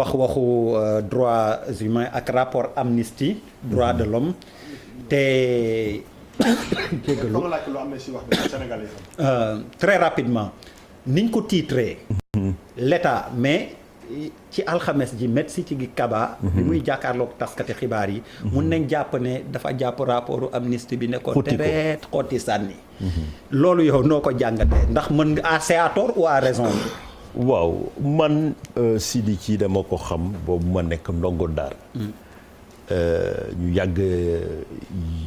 waxu droits humains ak rapport Amnesty droits de l'homme te jéggalu très rapidement niñ ko titré l'État mais ci alxames ji met si ci gi Kaba bi muy jàkkaarloog taskati xibaar yi mun nañ jàpp ne dafa jàpp rapportu Amnesty bi ne ko tereet xotti sànni loolu yow noo ko jàngatee ndax mën nga c'est à tort ou à raison waaw man Sidi ci dama ko xam boobu ma nekk ndongo daara ñu yàgg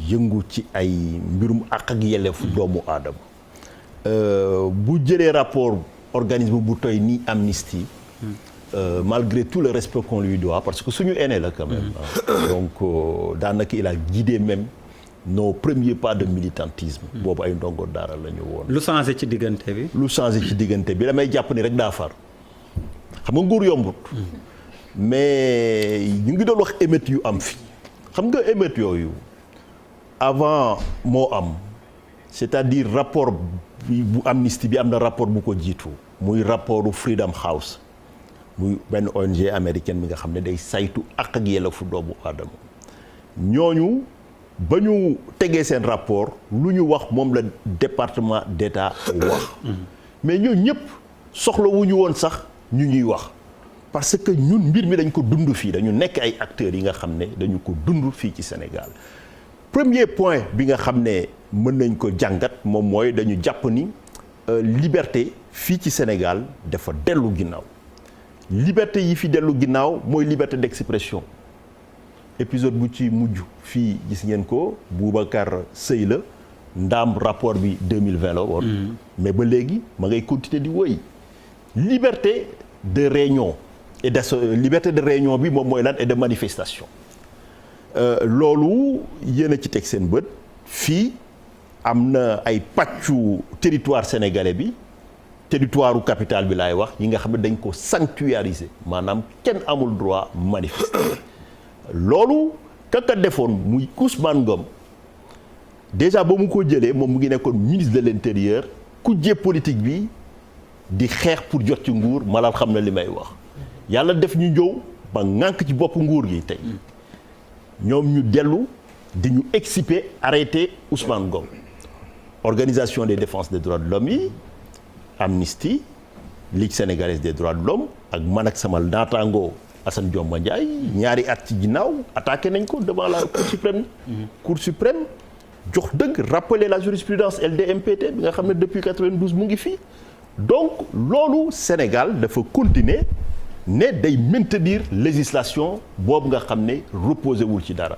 yëngu ci ay mbirum àq ak yelleefu doomu aadama bu jëlee rapport organisme bu toy ni Amnesty malgré tout le respect qu'on lui doit parce que suñu aîné la quand même donc daanaka il a guidé même nos premiers pas de militantisme boobu ay ndongo daara la ñu woon lu changé ci diggante bi lu changé ci diggante bi damay jàpp ni rek daa far xam nga nguur yombut mais ñu ngi doon wax émeutes yu am fii xam nga émeutes yooyu avant moo am c'est-à-dire rapport bu Amnesty bi am na rapport bu ko jiitu muy rapportu Freedom House muy benn ONG américaine bi nga xam ne day saytu ak yelleefu doomu aadama ñooñu ba ñu tegee seen rapport lu ñu wax moom la département d'État wax mais ñooñu ñëpp soxlawuñu woon sax ñu ñuy wax parce que ñun mbir mi dañ ko dund fii dañu nekk ay acteurs yi nga xam ne dañu ko dund fii ci Sénégal premier point bi nga xam ne mën nañ ko jàngat moom mooy dañu jàpp ni liberté fii ci Sénégal dafa dellu ginnaaw liberté yi fi dellu ginnaaw mooy liberté d'expression épisode bu ci mujj fii gis ngeen ko Boubacar Seye la ndaam rapport bi 2020 la woon mais ba léegi ma ngay continuer di woy liberté de réunion et de liberté de réunion bi moom mooy lan et de manifestation loolu yéen a ci teg seen bët fii am na ay pàccu territoire sénégalais bi territoire u capitale bi laay wax yi nga xam ne dañ ko sanctuariser maanaam kenn amul droit manifester loolu kaka defoon muy Ousmane Ngom déjà ba mu ko jëlee moom mu ngi nekkoon ministre de l'intérieur kujje politique bi di xeex pour jot ci nguur malal xam na li may wax yàlla def ñu ñëw ba ŋànk ci bopp nguur gi tey ñoom ñu dellu di ñu exciper arrêter Ousmane Ngom organisation des défenses des droits de l'homme yi Amnesty Ligue sénégalaise des droits de l'homme ak man ak sama naataango Assane Dioma Ndiaye ñaari at ci ginnaaw attaqué nañ ko devant la Cour suprême Cour suprême jox dëgg rappeler la jurisprudence LDMPT bi nga xam ne depuis 92 mu ngi fii donc loolu Sénégal dafa continuer ne day maintenir législation boobu nga xam ne reposé wul ci dara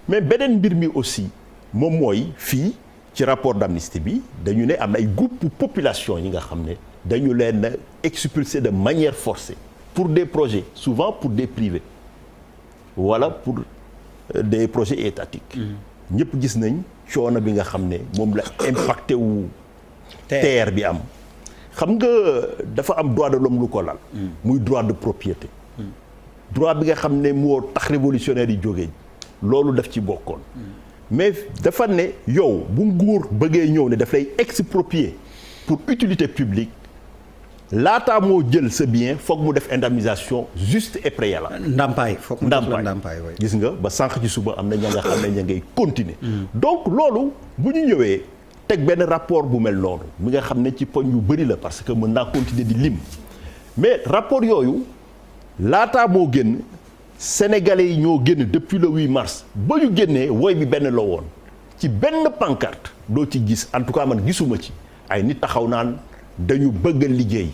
mais beneen mbir mi aussi moom mooy fii ci rapport d'Amnesty bi dañu ne am na ay groupe population yi nga xam ne dañu leen expulser de manière forcée pour des projets souvent pour des privés wala pour des projets étatiques ñëpp gis nañ coono bi nga xam ne moom la impacté wu terre bi am xam nga dafa am droit de l'homme lu ko lal muy droit de propriété droit bi nga xam ne moo tax révolutionnaire yi jógee loolu daf ci bokkoon mais dafa ne yow bu nguur bëggee ñëw ne daf lay exproprier pour utilité publique laataa moo jël sa bien foog mu def indemnisation juste et préalable. ndàmpaay foog mu def la ndàmpaay gis nga ba sànq ci suba am na ña nga xam ne ña ngay continuer. donc loolu bu ñu ñëwee teg benn rapport bu mel noonu mi nga xam ne ci poñ yu bëri la parce que mën naa continuer di lim mais rapport yooyu laataa moo génn sénégalais yi ñoo génn depuis le 8 mars ba ñu génnee woy bi benn la woon ci benn pancarte doo ci gis en tout cas man gisuma ci ay nit taxaw naan dañu bëgg a liggéey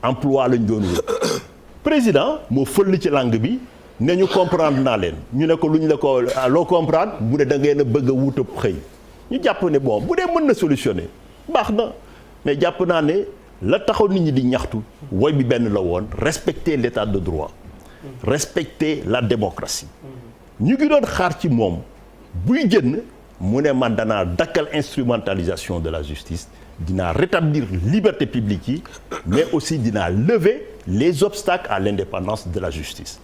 emploi lañ doon wër président moo fël ci langue bi ne ñu comprendre naa leen ñu ne ko lu ñu la ko loo comprendre mu ne da ngeen a bëgg a wutab xëy ñu jàpp ne bon bu dee mën na solutionner baax na mais jàpp naa ne la taxaw nit ñi di ñaxtu woy bi benn la woon respecter l'état de droit respecter la démocratie ñu ngi doon xaar ci moom buy génn mu ne man danaa dakkal instrumentalisation de la justice dinaa rétablir liberté publique yi mais aussi dinaa lever les obstacles à l'indépendance de la justice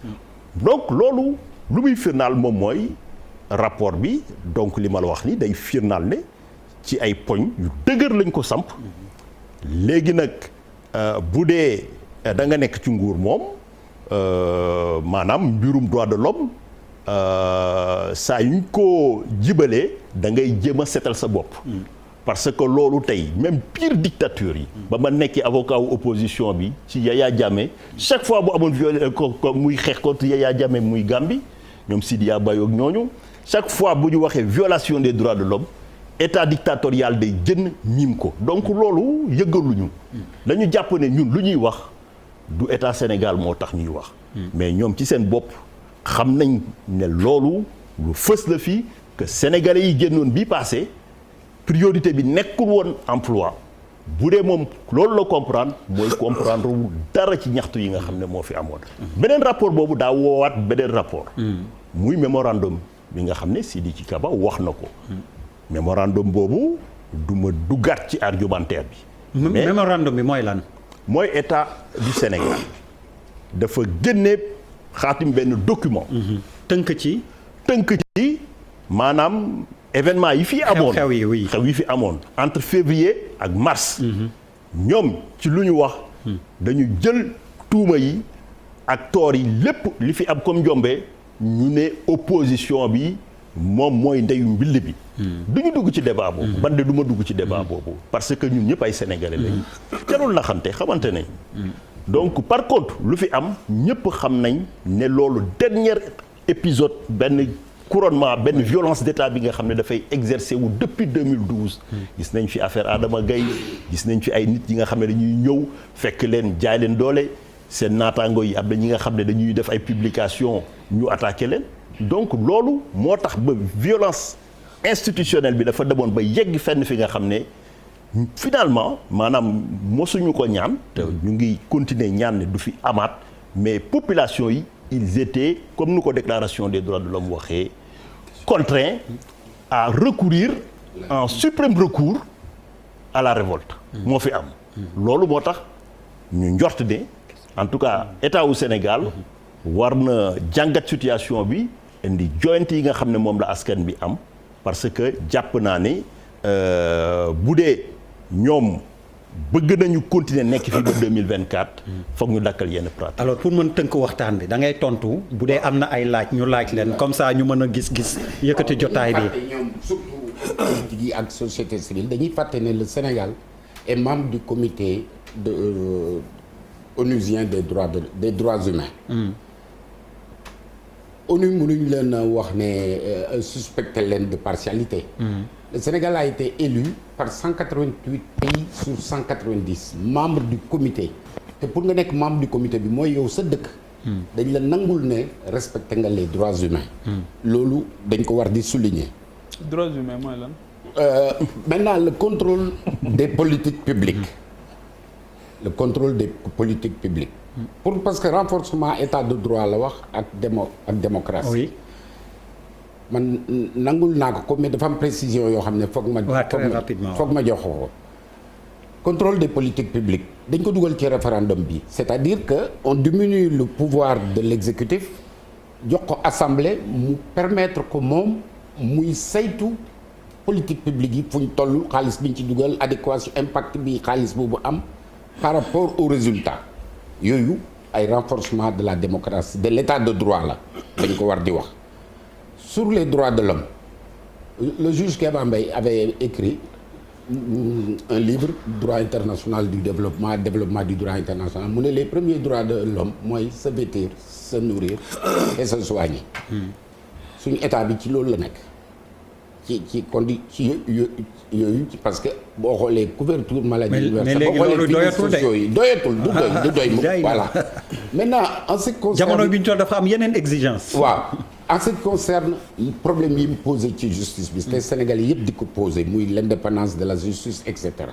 donc loolu lu muy firnaal moom mooy rapport bi donc li ma la wax ni day firnaal ne ci ay poñ yu dëgër lañ ko samp léegi nag bu dee da nga nekk ci nguur moom maanaam mbirum droit de l'homme saa yuñ ko jibalee da ngay jéem a setal sa bopp. parce que loolu tey même pire dictature yi. ba ma nekkee avocat wu opposition bi ci Yaya Jammeh chaque fois bu amoon violé ko muy xeex contre Yaya Jammeh muy Gambie ñoom Sidiya Bayo ak ñooñu chaque fois bu ñu waxee violation des droits de l'homme état dictatorial day jën miim ko donc loolu yëgaluñu. dañu jàpp ne ñun lu ñuy wax du état Sénégal moo tax ñuy wax. mais ñoom ci seen bopp xam nañ ne loolu lu fës la fii que sénégalais yi génnoon bii passé. priorité bi nekkul woon emploi bu dee moom loolu la comprendre mooy comprendre wu dara ci ñaxtu yi nga xam ne moo fi amoon. beneen rapport boobu daa woowaat beneen rapport. muy mémorandum bi nga xam ne Sidiki Kaba wax na ko. mémorandum boobu du ma duggaat ci argumentaire bi. mais mémorandum bi mooy lan. mooy état du Sénégal dafa génne xaatim benn document. tënk ci maanaam. événement yi fi amoon xew yi fi amoon entre février ak mars. ñoom ci lu ñu wax. dañu jël tuuma yi ak toor yi lépp li fi am comme njombe ñu ne opposition bi moom mooy ndeyu mbill bi. du ñu dugg ci débat boobu. man de du ma dugg ci débat boobu. parce que ñun ñëpp ay sénégalais lañu. jarul naxante xamante nañ. donc par contre lu fi am ñëpp xam nañ ne loolu dernier épisode benn. couronnement benn violence d'état bi nga xam ne dafay exercer wu depuis 2012. gis nañ fi affaire Adama Gaye gis nañ fi ay nit yi nga xam ne dañuy ñëw fekk leen jaay leen doole seen naataango yi am na ñi nga xam ne dañuy def ay publication ñu attaqué leen donc loolu moo tax ba violence institutionnelle bi dafa demoon ba yegg fenn fi nga xam ne finalement maanaam mosuñu ko ñaan te ñu ngi continuer ñaan ne du fi amaat mais population yi ils étaient comme nu ko déclaration des droits de l'homme waxee contraints à recourir en suprême recours à la révolte moo fi am loolu moo tax ñu njort ne en tout cas état wu Sénégal war na jàngat situation bi indi joyante yi nga xam ne moom la askan bi am parce que jàpp naa ne bu dee ñoom bëgg nañu continuer nekk fii ba 2024 foog ñu dakkal yenn pratique. alors pour mën tënk waxtaan bi da ngay tontu bu dee am na ay laaj ñu laaj leen comme ça ñu mën a gis-gis yëkkati jotaay bi. ñoom surtout politique yi ak société civile dañuy fàtte ne le Sénégal est membre du comité onusien des droits humains. ONU mënuñ leen wax ne suspecté leen de partialité. Le Sénégal a été élu par 188 pays sur 190 membres du comité te pour nga nekk membre du comité bi mooy yow sa dëkk dañ la nangul ne respecté nga les droits humains loolu dañ ko war di souligner. droits humains mooy lan. Maintenant le contrôle des politiques publiques le contrôle des politiques publiques parce que renforcement état de droit la wax ak démocratie. Oui. man nangul naa ko mais dafa am précision yoo xam ne foog ma jox ko contrôle des politiques publiques dañ ko dugal ci référendum bi c'est-à-dire que on diminue le pouvoir de l'exécutif jox ko assemblée mu permettre ko moom muy saytu politique publique yi fu ñu toll xaalis bi ñu ci dugal adéquation impact bi xaalis boobu am par rapport aux résultats yooyu ay renforcement de la démocratie de l'état de droit la dañ ko war di wax. Sur les droits de l'homme, le juge Kéba Mbaye avait écrit un livre, Droit international du développement du droit international. mu ne les premiers droits de l'homme mooy se vêtir, se nourrir et se soigner. suñu état bi ci loolu la nekk ci yooyu parce que boo xoolee couverture maladie universelle boo xoolee filets sociaux yi doyatul du doy mu voilà. Maintenant en ce qui concerne jamono bi ñu toll dafa am yeneen exigence. waaw. En ce qui concerne problème yi mu posé ci justice bi te Sénégalais yëpp di ko posé muy l'indépendance de la justice et cetera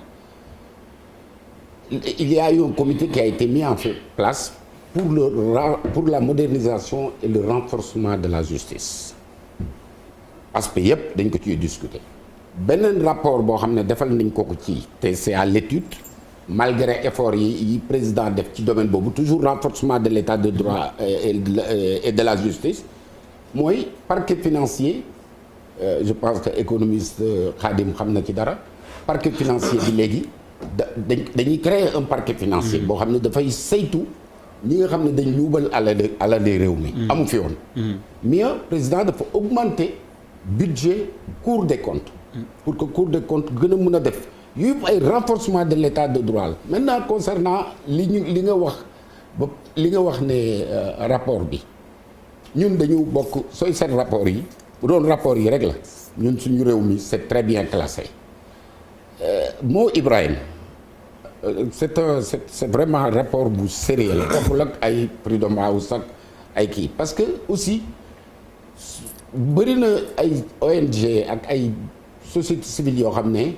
il y a eu un comité qui a été mis en place pour la modernisation et le renforcement de la justice aspect yëpp dañ ko ciy discuter beneen rapport boo xam ne defal nañ ko ci te c'est à l'étude malgré effort yi président def ci domaine boobu toujours renforcement de l'état de droit et de la justice mooy parquet financier je pense que économiste Khadim xam na ci dara parquet financier bi léegi dañuy créer un parquet financier boo xam ne dafay saytu ñi nga xam ne dañ luubal alali réew mi. amu fi woon. mais président dafa augmenter budget Cour des comptes. pour que Cour des comptes gën a mën a def yëpp ay renforcement de l'état de droit la. maintenant concernant li nga wax ne rapport bi ñun dañu bokk sooy seet rapport yi bu doon rapport yi rek la ñun suñu réew mi c'est très bien classé moo Ibrahim c'est vraiment rapport bu sérieux la bokkul ak ay Freedom House ak ay kii parce que aussi bëri na ay ONG ak ay société civile yoo xam ne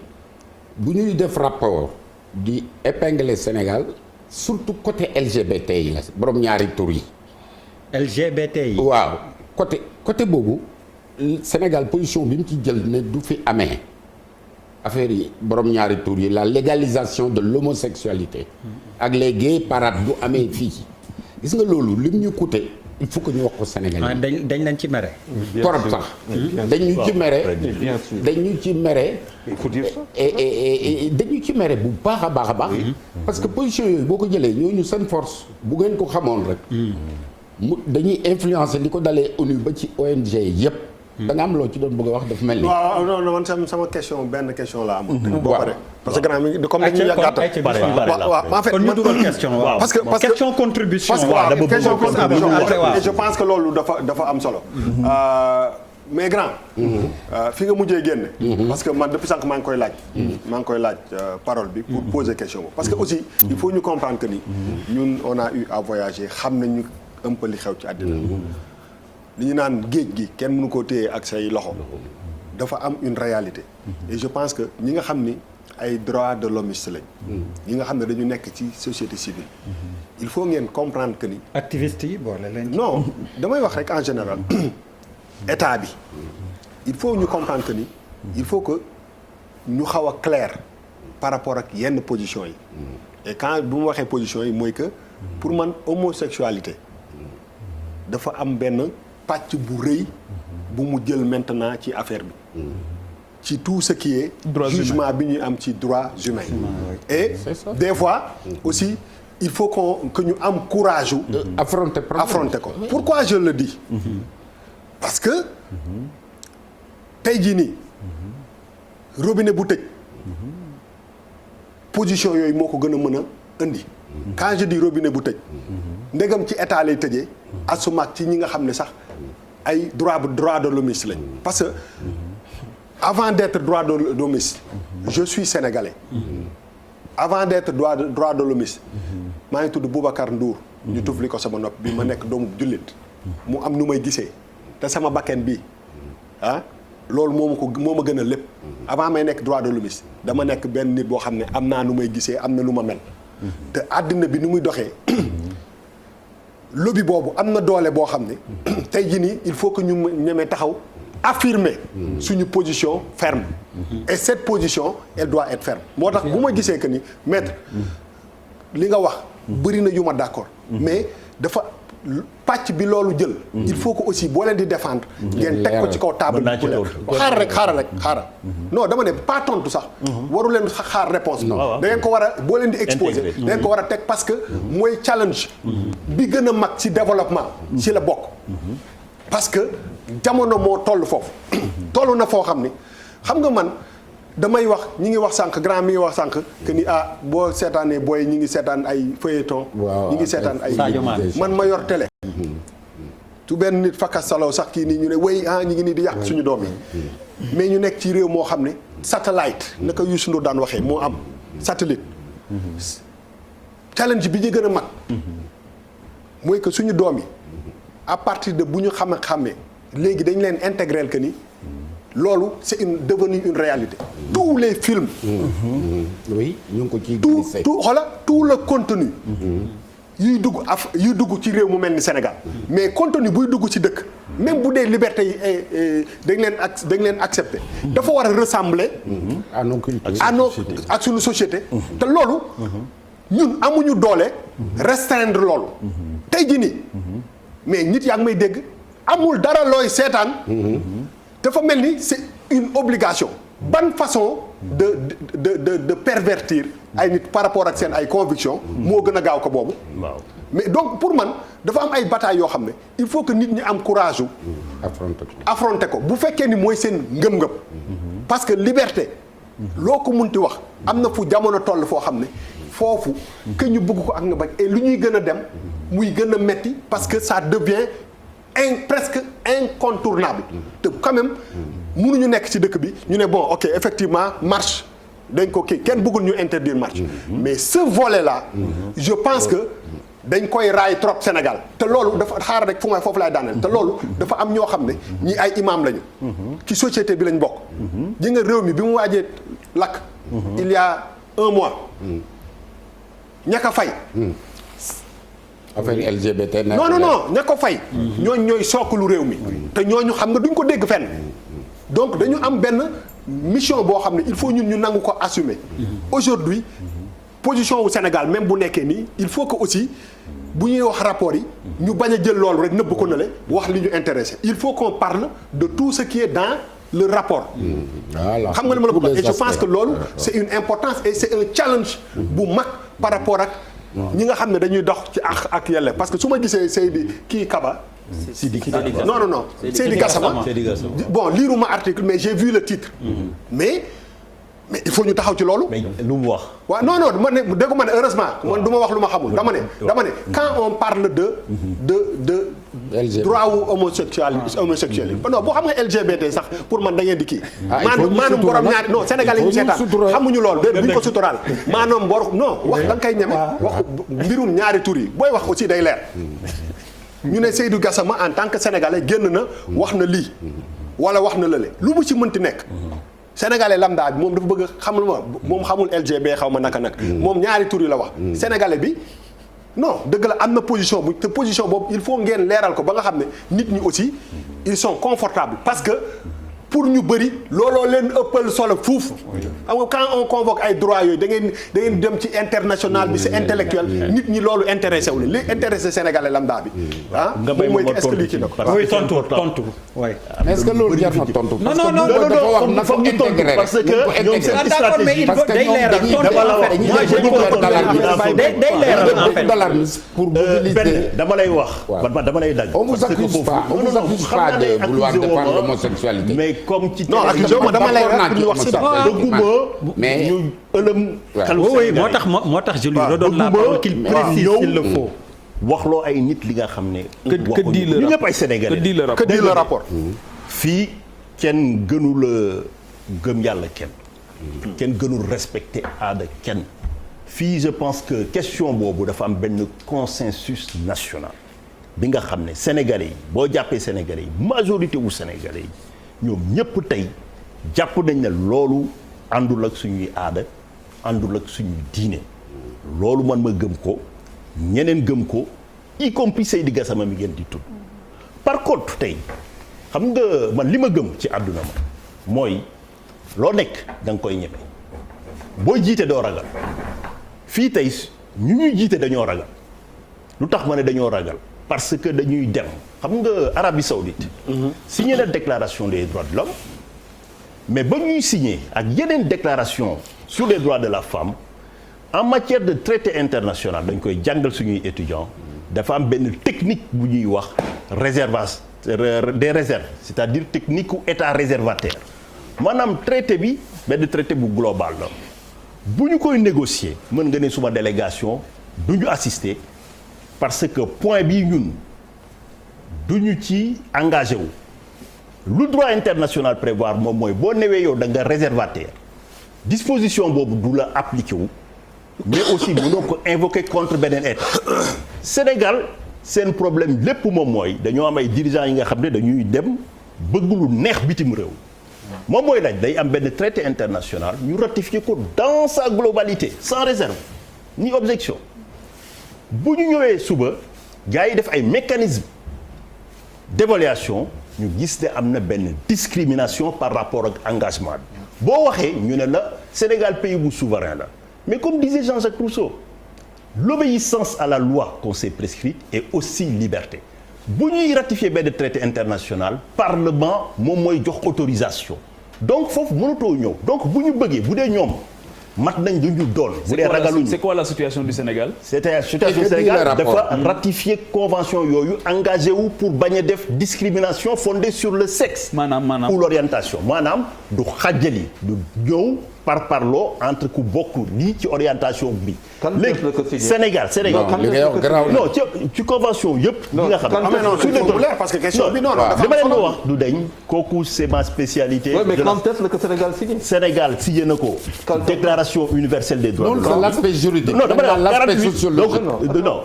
bu ñuy def rapport di épingler Sénégal surtout côté LGBT yi la borom ñaari tur yi. LGBT yi. waaw côté boobu Sénégal position bi mu ci jël ne du fi amee affaire yi borom ñaari tur yi la légalisation de l'homosexualité ak les gay parades du amee fii gis nga loolu lim ñu coûté il faut que ñu wax ko Sénégalais. dañ leen ci mere. torop sax dañu ci mere. dañu ci mere. il faut dire ça. dañu ci mere bu baax a baax a baax. parce que position yooyu boo ko jëlee ñooñu seen force bu ngeen ko xamoon rek. mu dañuy influencer li ko dalee ONU ba ci ONG yépp da nga am loo ci doon bëgg a wax dafa mel ni. waaw non man sama question benn question la am. boo paree parce que grand mi comme dañuy yàggatal. waaw en fait kon ñu dugal question waaw. parce que question contribution. waaw question contribution et je pense que loolu dafa am solo. mais grand. fi nga mujjee génne. parce que man depuis sànq maa ngi koy laaj parole bi. pour poser question parce que aussi il faut ñu comprendre que ni. ñun on a eu à voyager xam nañu un peu li xew ci àddina. li ñu naan géej gi kenn mënu koo téye ak say loxo. dafa am une réalité. et je pense que ñi nga xam ni ay droits de l'hommiste lañ. ñi nga xam ne dañu nekk ci société civile. il faut ngeen comprendre que ni. activistes yi boole leen. non damay wax rek en général. état bi il faut ñu comprendre que ni il faut que ñu xaw a clair par rapport ak yenn position yi et quand bu mu waxee position yi mooy que pour man homosexualité dafa am benn pàcc bu rëy bu mu jël maintenant ci affaire bi ci tout ce qui est jugement bi ñuy am ci droits humains et des fois aussi il faut que ñu am courage affronter ko pourquoi je le dis parce que tey jii nii robinet bu tëj position yooyu moo ko gën a mën a indi quand je dis robinet bu tëj ndegam ci état lay tëjee asumaak ci ñi nga xam ne sax ay droit de l'hommiste lañ parce que avant d'être droit de l'hommiste je suis sénégalais avant d'être droit de l'hommiste maa ngi tudd Boubacar Ndour ñu tufli ko sama nopp bi ma nekk doomu jullit mu am nu may gisee te sama bakken bii loolu moo ma gën a lépp avant may nekk droit de l'hommiste dama nekk benn nit boo xam ne am naa nu may gisee am na nu ma mel te àddina bi nu muy doxee lobby boobu am na doole boo xam ne tey jii nii il faut que ñu ñemee taxaw affirmer suñu position ferme et cette position elle doit être ferme moo tax bu ma gisee que ni maître li nga wax bëri na yu ma d'accord mais dafa pàcc bi loolu jël il faut que aussi boo leen di défendre ngeen teg ko ci kaw table bi xaaral rek non dama ne pas tontu sax waru leen xaar réponse bi da ngeen ko war a boo leen di exposer da ngeen ko war a teg parce que mooy challenge bi gën a mag ci développement ci la bokk parce que jamono moo toll foofu toll na foo xam ni xam nga man damay wax ñi ngi wax sànq grand mi ngi wax sànq que ni boo seetaanee booy ñi ngi seetaan ay feuilleton ñi ngi seetaan ay man ma yor télé tu benn nit fakkas salaw sax kii nii ñu ne wéy ñi ngi nii di yàq suñu doom yi mais ñu nekk ci réew moo xam ne satellite naka Youssou Ndour daan waxee moo am satellite challenge bi ñu gën a mag mooy que suñu doom yi à partir de bu ñu xamee léegi dañ leen intégrer que ni loolu c'est devenu une réalité. Tous les films. oui ñu ngi ko ciy tout le contenu. yuy dugg ci réew mu mel ni Sénégal. mais contenu buy dugg ci dëkk. même bu dee liberté yi dañ leen accepter. dafa war a ressembler. à nos cultures ak suñu société. te loolu. ñun amuñu doole. restreindre loolu. tey jii nii. mais nit yaa ngi may dégg amul dara looy seetaan. dafa mel ni c'est une obligation ban façon de pervertir ay nit par rapport ak seen ay convictions moo gën a gaaw ko boobu mais donc pour man dafa am ay batailles yoo xam ne il faut que nit ñi am courage affronter ko bu fekkee ni mooy seen ngëm-ngëm parce que liberté loo ko munti wax am na fu jamono toll foo xam ne foofu que ñu bëgg ko ak nga bañ et lu ñuy gën a dem muy gën a metti parce que ça devient presque incontournable te quand même mënuñu nekk ci dëkk bi ñu ne bon ok effectivement marche dañ ko kii kenn bëggul ñu interdire marche mais ce volet là je pense que dañ koy raay trop Sénégal te loolu dafa xaar rek fu may foofu laay daaneel te loolu dafa am ñoo xam ne ñi ay imam lañu ci société bi lañ bokk ji nga réew mi bi mu waajee lakk il y a 1 mois ña ko fay affaire LGBT non ña ko fay ñooñ ñooy sookulu réew mi te ñooñu xam nga duñ ko dégg fenn donc dañu am benn mission boo xam ne il faut ñun ñu nangu ko assumer aujourd'hui position wu Sénégal même bu nekkee nii il faut que aussi bu ñuy wax rapport yi ñu bañ a jël loolu rek nëbb ko na le wax li ñu intéressé il faut qu'on parle de tout ce qui est dans le rapport xam nga li ma la bëgg et je pense que loolu c'est une importance et c'est un challenge bu mag par rapport ak ñi nga xam ne dañuy dox ci ak yelle parce que su ma gisee Seydi kii Kaba Seydi Gassama bon liiruma article mais j'ai vu le titre mais il faut ñu taxaw ci loolu. mais lu mu wax. waaw non man ne déggu ma ne heureusement man du ma wax lu ma xamul dama ne quand on parle de droit wu homosexuel non boo xam nga LGBT sax pour man da ngeen di kii. maanaam borom ñaari non Sénégalais yi seetaan xamuñu loolu de buñ ko suturaal maanaam borom non wax da nga koy ñeme wax mbirum ñaari tur yi booy wax aussi day leer. ñu ne Seydou Gassama en tant que sénégalais génn na wax na lii wala wax na lële lu mu ci mënti nekk. Sénégalais lambda bi moom dafa bëgg xamul ma moom xamul LGB xaw ma naka moom ñaari tur yi la wax. Sénégalais bi non dëgg la am na position bu te position boobu il faut ngeen leeral ko ba nga xam ne nit ñi aussi ils sont confortables parce que pour ñu bëri looloo leen ëppal solo fuuf. xam nga quand on convoque ay droits yooyu da ngeen dem ci international bi c'est intellectuel nit ñi loolu intéressé wu leen li intéressé Sénégalais lambda bi. moom mooy est-ce que lii ci na ko. oui tontu oui. est-ce que loolu jar na tontu. non dafa wax na ko intégré parce que ñoom seen stratégie parce que pour mobiliser dama lay wax. dama lay dagg. on vous accuse pas de vouloir défendre l'homosexualité. mais comme ci non ak dama lay wax ñu wax si mais ñu ëlëm xelu oui moo tax je lui redonne la parole qu'il précise s'il le faut. waxloo ay nit li nga xam ne. que dit le ñu ñëpp ay sénégalais. que dit le rapport. fii kenn gënul gëm yàlla kenn. kenn gënul respecter aada kenn. fii je pense que question boobu dafa am benn consensus national bi nga xam ne sénégalais yi boo jàppee sénégalais yi majorité wu sénégalais yi ñoom ñëpp tey jàpp nañ ne loolu àndul ak suñuy aada àndul ak suñuy diine loolu man ma gëm ko ñeneen gëm ko y compris Seydi Gassama mi ngeen di tudd par contre tey xam nga man li ma gëm ci àdduna ma mooy loo nekk da nga koy ñeme boo jiite doo ragal fii tey ñu ñuy jiite dañoo ragal lu tax ma ne dañoo ragal parce que dañuy dem xam nga Arabie Saoudite signé la déclaration des droits de l'homme mais ba ñuy signé ak yeneen déclaration sur les droits de la femme en matière de traité international dañ koy jàngal suñuy étudiants dafa am benn technique bu ñuy wax réservation des réserves c'est-à-dire technique u état réservataire maanaam traité bi benn traité bu global la bu ñu koy négocier mën nga ne suma délégation du ñu assister parce que point bii ñun du ñu ci engagé wu lu droit international prévoir moom mooy boo newee yow da nga réservataire disposition boobu du la appliqué wu mais aussi mënoo ko invoquer contre beneen état Sénégal seen problème lépp moom mooy dañoo am ay dirigeants yi nga xam ne dañuy dem bëgg lu neex bitim réew moom mooy laaj day am benn traité international ñu ratifier ko dans sa globalité sans réserve ni objection bu ñu ñëwee suba gars yi def ay mécanismes d'évaluation ñu gis ne am na benn discrimination par rapport ak engagement bi boo waxee ñu ne la Sénégal pays bu souverain la mais comme disait Jean-Jacques Rousseau l'obéissance à la loi qu'on s'est prescrite est aussi liberté bu ñuy ratifier benn traité international parlement moom mooy jox autorisation donc foofu mënatoo ñëw donc bu ñu bëggee bu dee ñoom mat nañ lu ñu doon. bu dee ragaluñu c'est quoi la situation du Sénégal. c'était situation du Sénégal dafa ratifier convention yooyu engagé wu pour bañ a def discrimination fondée sur le sexe. maanaam ou l'orientation maanaam du xàjjali du ñëw par parloo entre ku bokk lii ci orientation bi. léegi Sénégal. non ci convention yëpp. yi nga xam ne parce que question bi non dama leen ko wax du dañ kooku c'est ma spécialité. mais quand est-ce que Sénégal signé. Sénégal signé na ko. déclaration universelle des droits de l'homme. c'est l'aspect juridique. non dama ne l'aspect sociologique. non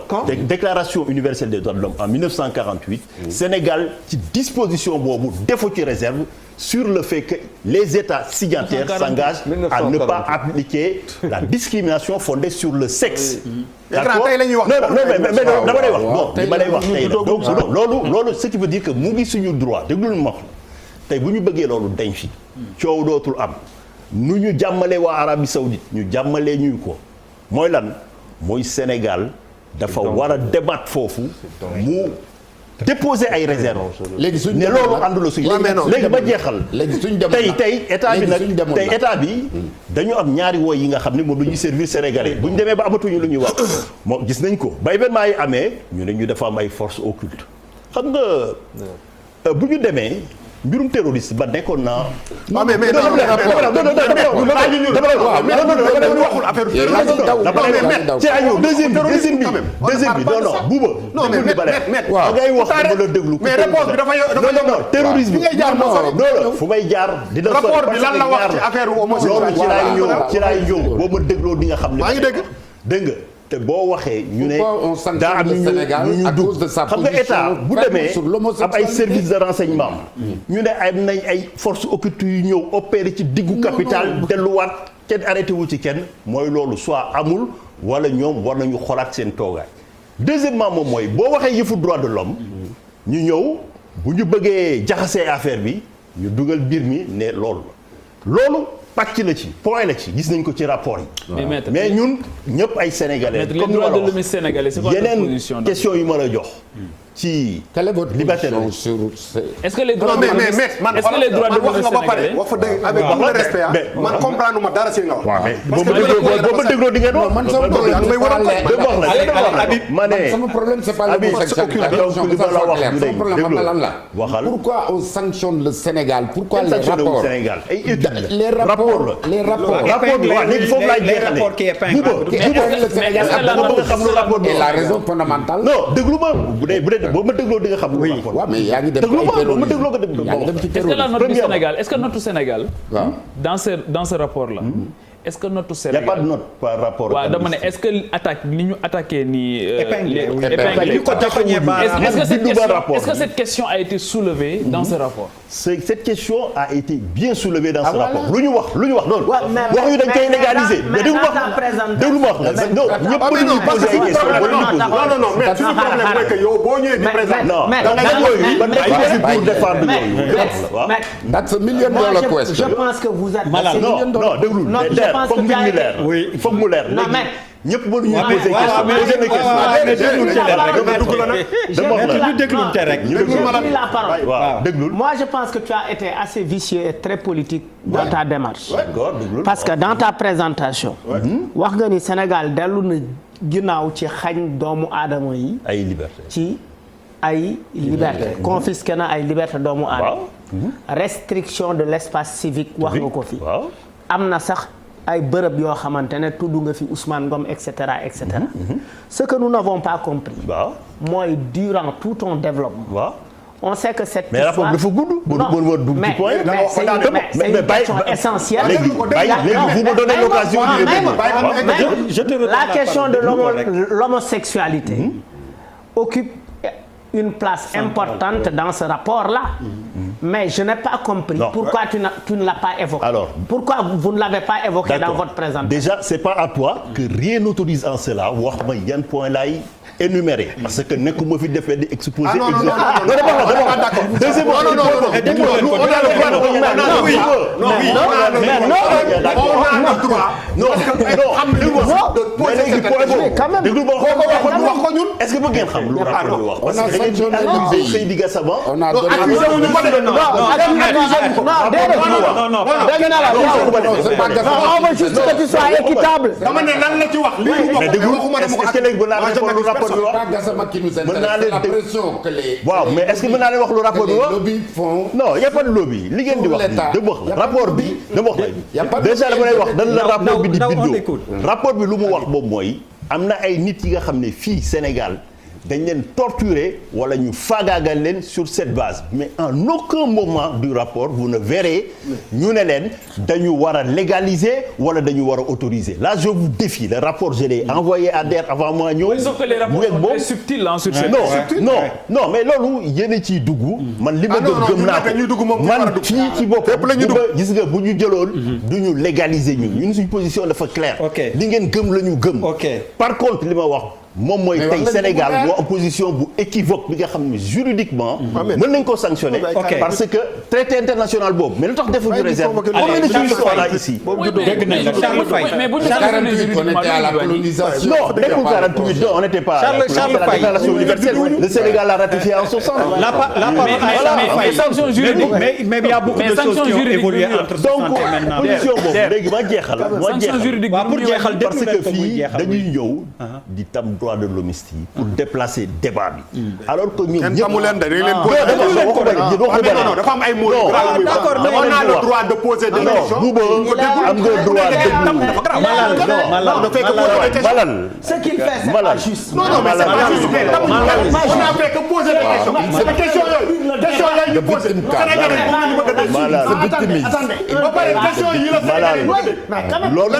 déclaration universelle des droits de l'homme en 1948. Sénégal ci disposition boobu defu ci réserve sur le fait que les États signataires s'engagent à ne pas appliquer la discrimination fondée sur le sexe. d'accord tey la ñuy wax. non mais dama lay wax non li ma lay wax tey la donc loolu ce qui veut dire que mu ngi suñu droit déglu ma wax tey bu ñu bëggee loolu dañ fi. coow dootul am nu ñu jàmmalee waa Arabie Saoudite ñu jàmmalee ñuy ko mooy lan mooy Sénégal dafa war a débattre foofu mu déposer ay réserves. léegi suñ ne loolu àndula suñu. léegi ba jeexal. léegi suñ demoon tey état bi nag tey état bi dañu am ñaari woy yi nga xam ne moom la ñuy servir sénégalais bu ñu demee ba amatuñu lu ñuy wax moom gis nañ ko ba événement yi amee ñu ne ñu dafa am ay forces occultes xam nga bu ñu demee mbirum terroriste ba nekkoon naa. deuxième bi non buuba. non mais waaw ngay wax dama la déglu. mais réponse bi dafa non terrorisme bi non fu may jaar. dina rapport bi lan la wax ci affaire homosexualité ci laay ñëw boo ma dégloo di nga xam ne. maa ngi dégg nga. te boo waxee ñu ne daa am ñu dugg xam nga état bu demee am ay services de renseignement ñu ne am nañ ay forces occultes yu ñëw opérer ci diggu capital delluwaat kenn arrêté wu ci kenn mooy loolu soit amul wala ñoom war nañu xoolaat seen toogaay. deuxièmement moom mooy boo waxee yëfu droit de l'homme ñu ñëw bu ñu bëggee jaxasee affaire bi ñu dugal mbir mi ne loolu pàcc la ci point la ci gis nañ ko ci rapport yi. mais ñun ñëpp ay sénégalais. comme ni ma la wax yeneen question yu ma la jox. ci liberté la. est-ce que les droits de l'homme sénégalais wax fa dëgg avec beaucoup de respect man comprendre ma dara si nga wax. mais boo ma dégloo di ngeen wax. man sama problème ma ne sama problème c'est pas l'homosexualité. sama problème xam nga lan la. waxal pourquoi on sanctionne le Sénégal. pourquoi les rapports les rapports les rapports léegi foofu laay jeexalee. et la raison fondamentale. non déglu ma bu dee boo ma dégloo di nga xam lu rapport. waaw mais yaa ngi dem ci terrorisme. est-ce que notre Sénégal dans ce rapport là. est-ce que notre Sénégal y a pas de note par rapport. waaw dama ne est-ce que attaque ni ñu attaqué nii. épinglé est-ce que cette question a été soulevée dans ce rapport. Cette question a été bien soulevée dans ce rapport. lu ñu wax noonu. wax yu dañ koy légaliser. mais déglu ma wax non ñëpp ñu poser ay questions non mais suñu problème mooy que yow boo ñëwee di présenter. non da nga yooyu ba nekk ci pour défendre yooyu. that's a $1 million question. je pense que vous êtes. non déglu foog mbir mi leer. oui foog mu leer. non mais ñëpp mënuñu poser question. Moi je pense que tu as été assez vicieux et très politique dans ta démarche. Parce que dans ta présentation. wax nga ni Sénégal dellu na ginnaaw ci xañ doomu aadama yi. ay liberté ci ay liberté confisqué na ay liberté doomu aadama. restriction de l'espace civique wax nga ko fi. am na sax ay bërëb yoo xamante ne tudd nga fi Ousmane Ngom et cetera et cetera. Ce que nous n'avons pas compris. mooy durant tout ton développement. on sait que cette mais rapport dafa gudd. c'est une question essentielle. léegi vous me donnez l'occasion de la question de l'homosexualité occupe une place importante dans ce rapport-là. Mais je n'ai pas compris pourquoi tu ne l'as pas évoqué. Alors, pourquoi vous ne l'avez pas évoqué dans votre présentation. Déjà, c'est pas à toi que rien n'autorise en cela wax ma yan point laay énumérer parce que nekkuma fi defee di exposer. non est-ce que bëgg ngeen xam lu rapport bi wax parce que da ngeen di xëy di gas avant. on a donné on veut juste que tu sois équitable. dama ne lan la ci wax. mais déglu est-ce que léegi mën naa leen wax lu rapport bi wax. mën naa leen la pression que les. waaw mais est-ce que mën naa leen wax lu rapport bi wax. lobby font. non y a pas de lobby li ngeen di wax dama wax rapport bi dama wax la déjà dama lay wax dan la rapport bi di bindoo rapport bi lu mu wax boobu mooy am na ay nit yi nga xam ne fii Sénégal dañ leen torturer wala ñu faagaagal leen sur cette base mais en aucun moment du rapport vous ne verrez ñu ne leen dañu war a légaliser wala dañu war a autoriser là je vous défie le rapport je l'ai envoyé à DER avant moi ñëw. Oui, sauf que les rapports sont très subtils sur ces non mais loolu yéen a ciy dugg. man li ma gëm naa ko man fii ci bopp gis nga bu ñu jëloon. du ñu légaliser ñun suñu position dafa claire. li ngeen gëm la ñu gëm. par contre li ma wax. moom mooy tey Sénégal moo opposition bu équivoque bi nga xam ne juridiquement mën nañ ko sanctionner parce que traité international boobu mais lu tax defuñu réserve combien de juristes sont là ici dégg nañ la Charles Faye mais bu ñu on était à la colonisation. non nekkul 48 non on n'était pas Charles la déclaration universelle le Sénégal l'a ratifié en 60 mais sanctions juridiques mais il y a beaucoup de choses qui ont évolué entre 60 et maintenant. position boobu léegi ma jeexal pour jeexal parce que fii dañuy ñëw di tam droit de l'homistie pour déplacer débat bi alors que ñun ñëpp tamu leen de dañ leen non dafa am ay mots d'accord on a le droit de poser des questions Bouba am nga droit Malal ce qu'il fait c'est pas juste. non mais c'est pas juste on a fait que poser des questions c'est question yooyu ñu posé Malal ba pare question yi la loolu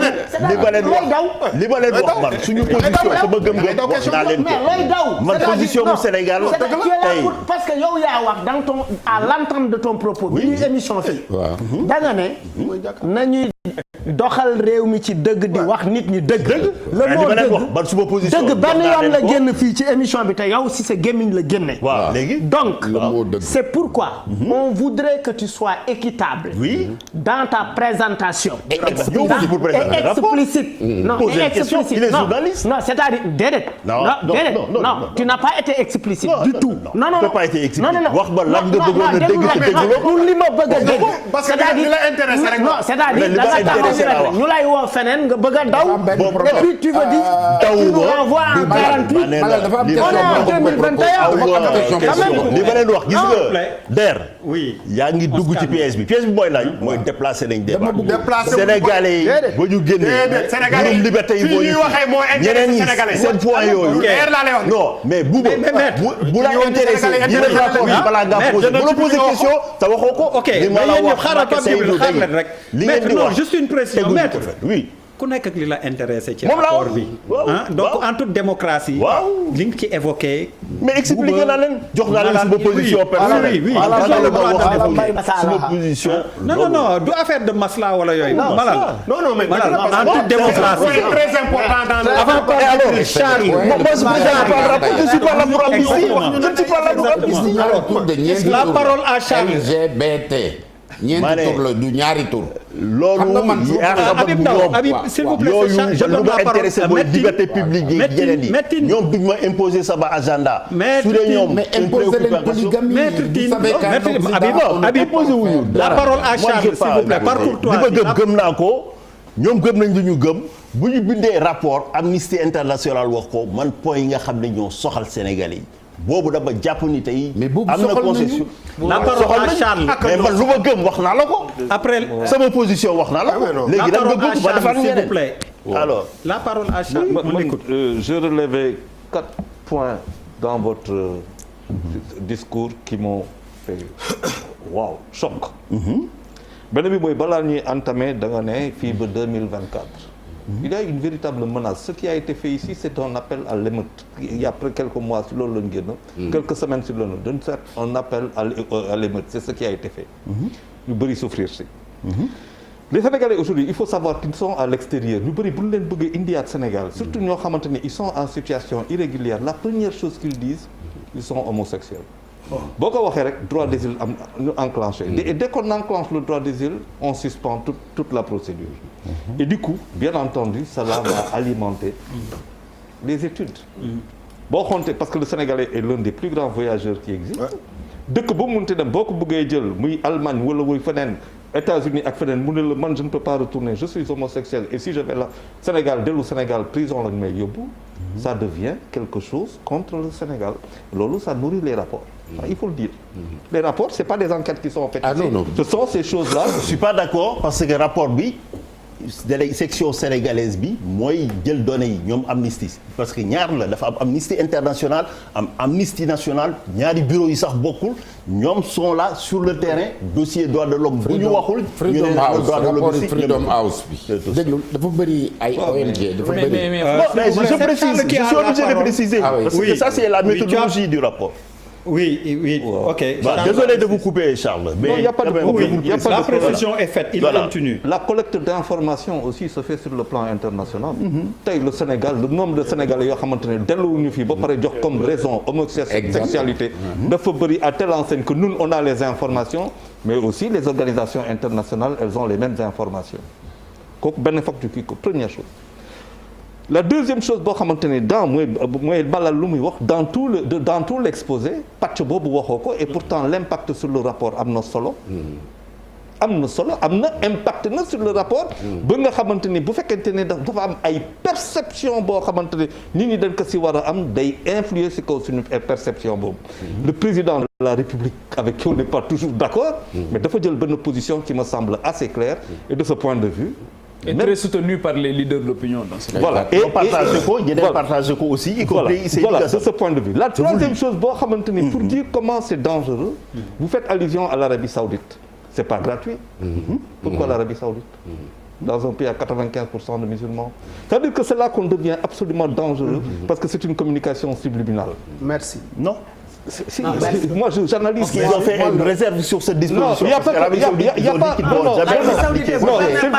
li ma leen wax man suñu position sama gëm-gëm wax naa leen ko man position bu Sénégal tey parce que yow yaa wax dans ton à l'entame de ton propos bi ñuy émission fii da nga ne nañuy doxal réew mi ci dëgg di wax nit ñi dëgg le mot dëgg man suma position dëgg benn yoon la génn fii ci émission bi te yow si sa gémmiñ la génne waaw léegi donc c'est pourquoi on voudrait que tu sois équitable dans ta présentation et explicite non c'est-à-dire déedéet non tu n'as pas été explicite du tout non wax ba lan nga bëggoon a dégg te dégguloo li ma bëgg a dégg parce que li la intéressé rek non c'est-à-dire da nga taxaw ñu lay woo feneen nga bëgg a daw et puis tu veux dire tu nous renvoies en 48 li ma leen wax gis nga DER yaa ngi dugg ci pièce bi mooy laaj mooy déplacer nañ débat sénégalais yi ba ñu génnee juróom liberté yi ñeneen ñi seen point yooyu non mais bu la intéressé di la rapport balaa ngaa posé bu la posé question te waxoo ko ok mais yéen ñëpp xaaral rek li ngeen di wax juste une précision maître oui ku nekk ak li la intéressé ci rapport bi donc en toute démocratie li nga ci évoqué mais expliqué naa leen jox naa leen sama position personnelle sama position non du affaire de masla wala yooyu malal non mais en toute démocratie c'est très important dans le avant alors Charles la parole à Charles LGBT ñeenti tur la du ñaari tur. loolu Habib s'il vous plaît je donne la parole intéressé mooy liberté publique yi yeneen yi ñoom duñ ma imposer sama agenda su dee ñoom mais imposer leen polygamie Habib imposé wuñu la parole à Charles s'il vous plaît parcours toi li ma gëm naa ko ñoom gëm nañ lu ñu gëm bu ñu bindee rapport Amnesty International wax ko man point yi nga xam ne ñoo soxal Sénégalais yi boobu dama jàpp ni tey. am na concession la parole à Charles mais man lu ma gëm wax naa la ko. après sama position wax naa la ko. léegi nag nga bëgg ba defar s'il vous plaît. alors la parole à Charles. Je relevais 4 points dans votre discours qui m'ont fait waaw choc. benn bi mooy balaa ñuy entamé da nga ne fii ba 2024. Il y a une véritable menace. Ce qui a été fait ici, c'est un appel à l'émeute. Il y a quelques mois sur le quelques semaines sur le un appel à l'émeute. C'est ce qui a été fait. Ñu bëri souffrir si. les Sénégalais aujourd'hui il faut savoir qu'ils sont à l'extérieur ñu bëri bu ñu leen bëggee indiwaat Sénégal surtout ñoo xamante ne ils sont en situation irrégulière la première chose qu'ils disent ils sont homosexuels. boo ko waxee rek droit d'asile am ñu enclenché. et dès qu'on enclenche le droit d'asile on suspend toute la procédure. Et du coup bien entendu cela va alimenter les études. boo xoontee parce que le Sénégalais est l'un des plus grands voyageurs qui existent. dëkk ba mu munti dem boo ko bëggee jël muy Allemagne wala muy feneen États-Unis ak feneen mu ne la man je ne peux pas retourner je suis homosexuel et si je vais là Sénégal dellu Sénégal prison lañ may yóbbu. ça devient quelque chose contre le Sénégal loolu ça nourrit les rapports. il faut le dire. les rapports c'est pas des enquêtes qui sont faites. non. ce sont ces choses-là. je suis pas d'accord parce que rapport bi. section sénégalaise bi mooy jël données yi ñoom Amnesty parce que ñaar la dafa am Amnesty International am Amnesty National ñaari bureau yi sax bokkul ñoom sont là sur le terrain dossier droit de l'homme bu ñu waxul ñu ne rapport Freedom House bi déglu dafa bëri ay ONG dafa bëri mais je précise je suis obligé de préciser parce que ça c'est la méthodologie du rapport. Oui, ok. Désolé de vous couper, Charles. Mais non, il n'y a pas de problème. La précision est faite, il continue. La collecte d'informations aussi se fait sur le plan international. Tey le Sénégal, le nombre de Sénégalais yoo xamante ne delluwuñu fii ba pare jox comme raison homosexualité dafa bëri à telle enseigne que nous on a les informations, mais aussi les organisations internationales elles ont les mêmes informations. kooku benn facture kii ko première chose. La deuxième chose boo xamante ne mooy balal lu muy wax dans tout l'exposé pàcc boobu waxoo ko et pourtant l'impact sur le rapport am na solo. am na impact na sur le rapport. ba nga xamante ni bu fekkente ne dafa am ay perception boo xamante ne nit ñi dañ ko si war a am day influer si kaw suñu perception boobu. Le président de la République avec qui on n'est pas toujours d'accord. mais dafa jël benn position qui me semble assez claire et de ce point de vue. Et très soutenu par les leaders de l'opinion dans ce voilà et partagé ko aussi y compris voilà de ce point de vue la troisième chose boo xamante ni pour dire comment c'est dangereux vous faites allusion à l'Arabie Saoudite c'est pas gratuit pourquoi l'Arabie Saoudite dans un pays à 95% de musulmans c'est-à-dire que c'est là qu'on devient absolument dangereux parce que c'est une communication subliminale. Merci. Non. Moi j'analyse. Parce qu'ils ont fait une réserve sur cette disposition. Non, il y a pas par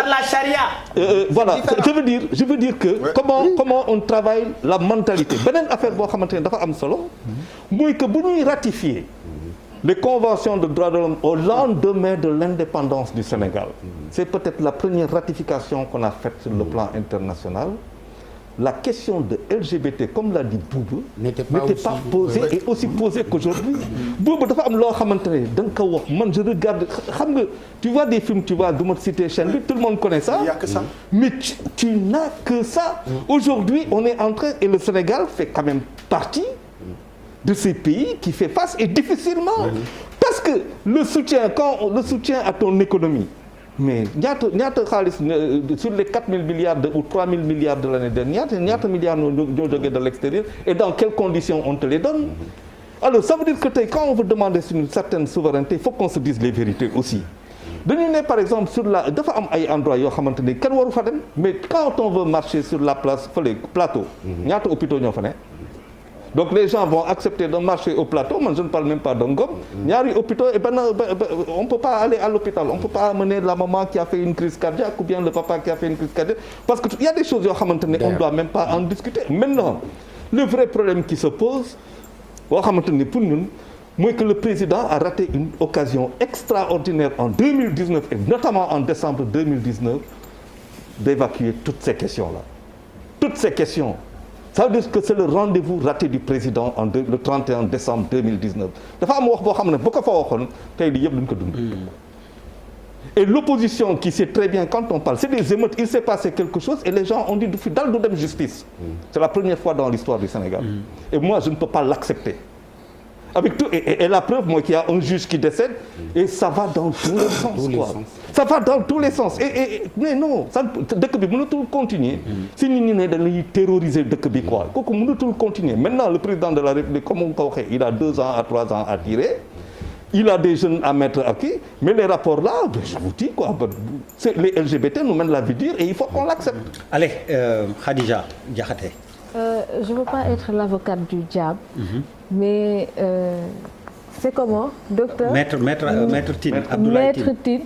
la charia. Voilà, je veux dire que comment on travaille la mentalité. Beneen affaire boo xamante ne dafa am solo mooy que bu ñuy ratifier les conventions de droits de l'homme au lendemain de l'indépendance du Sénégal. C'est peut-être la première ratification qu'on a faite sur le plan international. La question de LGBT comme l'a dit Boubou n'était pas posée et aussi posée qu'aujourd'hui. Boubou dafa am loo xamante ne da nga ko wax man je regarde xam nga tu vois des films tu vois du ma citer chaîne bi tout le monde connaît ça. Il y a que ça. Mais tu n'as que ça. Aujourd'hui on est en train et le Sénégal fait quand même partie de ces pays qui fait face et difficilement parce que le soutien à ton économie. mais ñaata xaalis sur les 4 000 milliards ou 3 000 milliards de l'année dernière ñaata milliards ñoo jógee de l'extérieur et dans quelles conditions on te les donne. Alors ça veut dire que tey quand on veut demander une certaine souveraineté il faut qu'on se dise les vérités aussi. dañu ne par exemple sur la dafa am ay endroits yoo xamante ne kenn waru fa dem mais quand on veut marcher sur la place fële plateau ñaata hôpitaux ñoo fa ne. Donc les gens vont accepter de marcher au plateau, moi je ne parle même pas d'un gomme. Ñaari hôpitaux et on ne peut pas aller à l'hôpital, on ne peut pas amener la maman qui a fait une crise cardiaque ou bien le papa qui a fait une crise cardiaque parce que il y a des choses yoo xamante ne on ne doit même pas en discuter. Maintenant, le vrai problème qui se pose boo xamante ne pour ñun mooy que le président a raté une occasion extraordinaire en 2019 et notamment en décembre 2019 d'évacuer toutes ces questions-là. Toutes ces questions. Ça veut dire que c'est le rendez-vous raté du président le 31 décembre 2019 dafa am wax boo xam ne bu ko fa waxoon tey lii yëpp duñ ko dund. Et l'opposition qui sait très bien quand on parle c'est des émeutes il s'est passé quelque chose et les gens ont dit du fi dal du dem justice. C'est la première fois dans l'histoire du Sénégal. Et moi je ne peux pas l'accepter. Avec tout et la preuve mooy qu'il y a un juge qui décède et ça va dans tous les sens quoi. Ça va dans tous les sens mais non ça dëkk bi mënatul continuer si nit ñi ne dañuy terroriser dëkk bi quoi kooku mënatul continuer maintenant le président de la République comme on ko waxee il a 2 ans à 3 ans à tirer il a des jeunes à mettre à qui mais les rapports là je vous dis quoi les LGBT nous mènent la vie dure et il faut qu'on l'accepte. Allez Khadija Diakhaté. Je veux pas être l'avocate du diable. Mais c'est comment docteur maître Tine Abdoulaye Tine. Maître Tine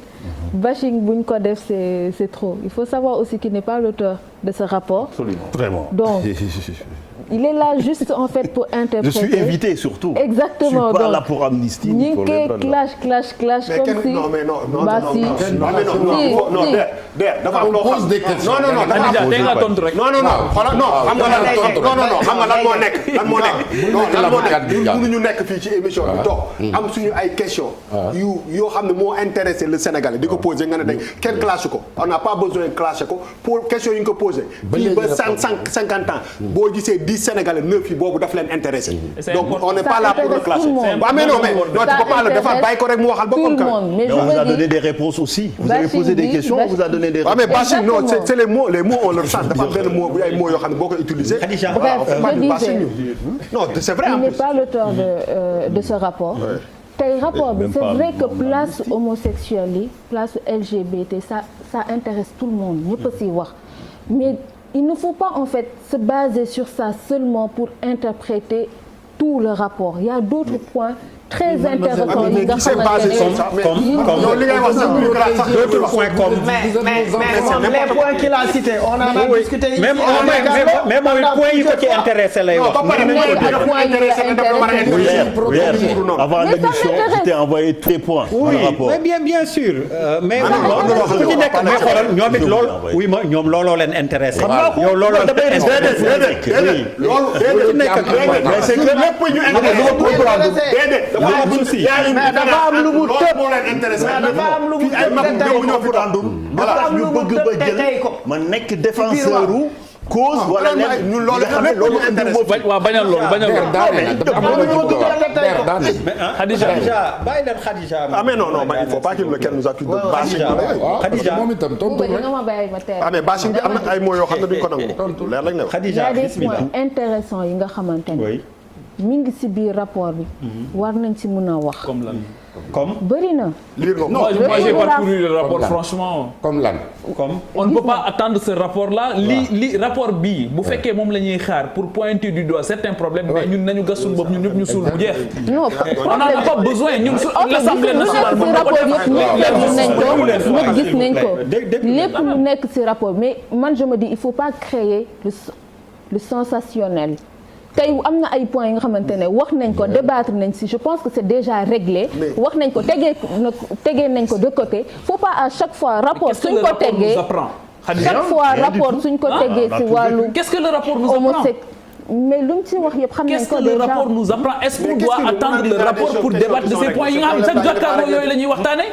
bashing bu ñu ko def c'est trop. Il faut savoir aussi qu'il n'est pas l'auteur de ce rapport. Absolument. Vraiment. Donc il est là juste en fait pour interpréter. Je suis invité surtout. Exactement. Je suis pas là pour amnistie. ñi ngi koy clash mais comme si. non mais non non non dafa am loo xam non tey nga tontu rek. non xoolal non xam nga lan tontu non xam nga lan moo nekk mënuñu nekk fii ci émission bi toog am suñu ay questions yoo xam ne moo intéressé le Sénégalais di ko poser nga ne dañ kenn clash ko on n'a pas besoin de clasher ko pour question yi nga ko posé fii ba 50 ans boo gisee 10 Sénégalais 9 yi boobu daf leen intéressé donc on n'est pas là pour le clasher waaw mais non tu peux pas le dafa bàyyi ko rek mu waxal boppam quand même. Mais on vous a donné des réponses aussi. Vous avez posé des questions, on vous a donné des réponses. mais bashing non c'est les mots ont leur sens dafa am benn mot bu ay mots yoo xam ne boo ko utilisé. Khadija non c'est vrai. Il n'est pas l'auteur de ce rapport. tey rapport bi c'est vrai que place homosexuelle yi place LGBT ça intéresse tout le monde ñëpp a siy wax mais il ne faut pas en fait se baser sur ça seulement pour interpréter tout le rapport il y a d'autres points très intéressants yi nga xamante ne comme li ngay wax sax d'autres points comme mais les points qu'il a cités on en a discuté ici. même point yi ko ci intéressé lay wax. Avant l'émission je t'ai envoyé tous les points. oui mais bien sûr. mais ku ci nekk mais xoolal ñoom it loolu. oui ma ñoom looloo leen intéressé. yow looloo leen intéressé. mais c'est que lépp ñu intéressé. dafa am lu mu tëb moo leen intéressé dafa am lu mu tëb te tey ko ma nekk défenseur u cause wala ñun loolu intéressé waaw bañal loolu Khadija bàyyi leen Khadija. mais non il faut pas qu'il nous accuse de bashing. Khadija moom itam tontu rek. mais bashing bi am na ay mots yoo xam ne duñ ko nangu. leer lañ ne wax. Khadija il y a des bismillah. points intéressants yi nga xamante ne mi ngi ci biir rapport bi war nañ ci mën a wax comme bëri na lire nga moi j'ai parcouru le rapport franchement comme lan. on ne peut pas attendre ce rapport là li rapport bii bu fekkee moom la ñuy xaar pour pointer du doigt certains problèmes mais ñun nañu gas suñu bopp ñun ñëpp ñu suul bu jeex non on n'en a pas besoin ñun l'Assemblée nationale lu nekk ci rapport yëpp ñëpp gis nañ ko lépp lu nekk ci rapport mais man je me dis il faut pas créer le sensationnel tey am na ay points yi nga xamante ne wax nañ ko débattre nañ ci je pense que c'est déjà réglé wax nañ ko tegee nañ ko de côté faut pas à chaque fois rapport suñ ko tegee chaque fois rapport suñ ko tegee ci wàllu qu'est-ce que le rapport nous apprend mais lu mu ci wax yëpp xam nañ qu'est-ce ko que le rapport nous apprend est-ce qu'on doit attendre le rapport pour débattre de ces points yi nga xam ne chaque jàkkaarloo yooyu la ñuy waxtaanee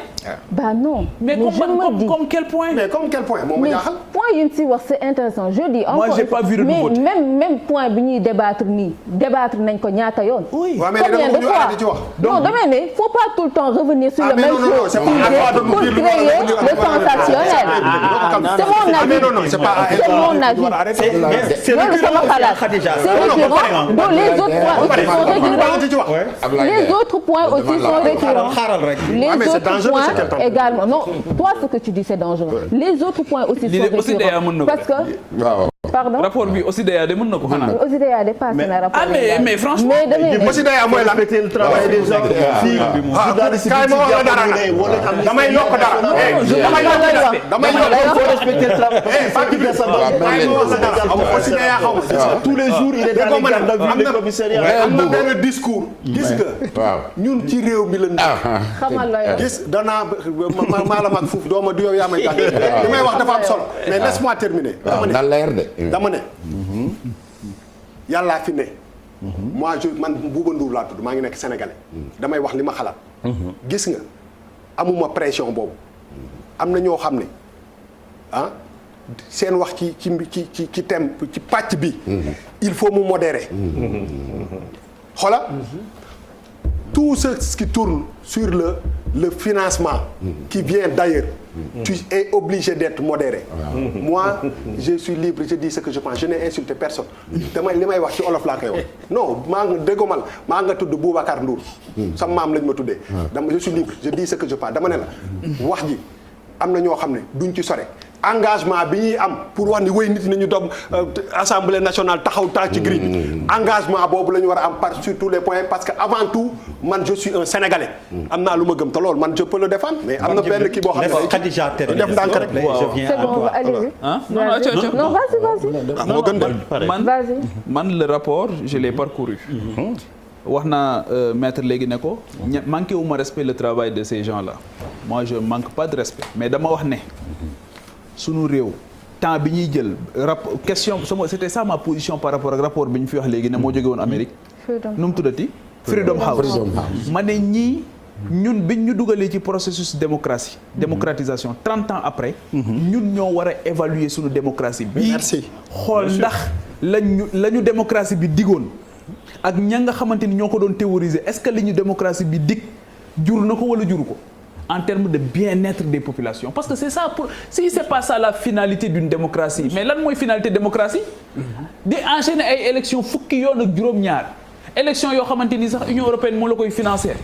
bah non mais comme quel point mais comme quel point moom ma jaaxal. point yi ñu ci wax c'est intéressant je dis moi j'ai pas vu de nouveauté mais même point bi ñuy débattre nii débattre nañ ko ñaata yoon. waaw mais combien de fois non damay ne faut pas tout le temps revenir sur le même chose pour créer le sensationnel. c'est mon avis c'est mon avis. c'est sama xalaat c'est récurrent donc les autres points aussi sont récurrents les autres points aussi sont récurrents les autres points également non toi ce que tu dis c'est dangereux les autres points aussi sont récurrents parce que pardon rapport bi OSIDEA de mën na ko xanaa OSIDEA dépassé na rapport mais franchement OSIDEA mooy la respecter le travail des gens fii kaay ma wax la dara damay yokk dara damay yokk respecter le travail OSIDEA tous les jours il est dans les gardes à vue les commissariats am na benn discours gis nga ñun ci réew mi la xamal la gis danaa maa la mag fuuf dooma du yow yaa may tàgg li may wax dafa am solo mais laisse-moi terminer dama ne yàllaa fi ne moi man Bouba Ndour laa tudd maa ngi nekk sénégalais damay wax li ma xalaat gis nga amuma pression boobu am na ñoo xam ne seen wax ci thème ci pàcc bi il faut mu modérer xoola tout ce qui tourne sur le financement qui vient d'ailleurs tu es obligé d'être modéré moi je suis libre je dis ce que je pense je n'ai insulté personne li may wax ci olof laa koy wax non maa nga tudd Boubacar Ndour sama maam lañ ma tuddee je suis libre je dis ce que je pense dama ne la wax ji am na ñoo xam ne duñ ci sore engagement bi ñuy am pour wax ni wéy nit ñi nañu doom assemblée nationale taxaw taa ci grille bi engagement boobu la ñu war a am sur tous les points parce que avant tout man je suis un sénégalais am naa lu ma gëm te loolu man je peux le défendre mais am na benn kii boo xam ne Khadija def ndànk rek c'est bon allez-y. Non vas-y. moo gën de Vas-y. man le rapport je l'ai parcouru. wax naa maître léegi ne ko manqué wu ma respect le travail de ces gens là moi je manque pas de respect mais dama wax ne sunu réew temps bi ñuy jël question c'était ça ma position par rapport ak rapport bi ñu fi wax léegi ne moo jóge woon Amérique nu mu tuddati Freedom House ma ne ñii ñun biñ ñu dugalee ci processus démocratisation 30 ans après ñun ñoo war a évaluer sunu démocratie bii xool ndax la ñu démocratie bi digoon ak ña nga xamante ni ñoo ko doon théoriser est-ce que li ñu démocratie bi dig jur na ko wala juru ko en termes de bien-être des populations parce que c'est ça si c'est pas ça la finalité d'une démocratie mais lan mooy finalité démocratie di enchaîner ay élections fukki yoon ak juróom-ñaar élections yoo xamante ni sax Union européenne moo la koy financer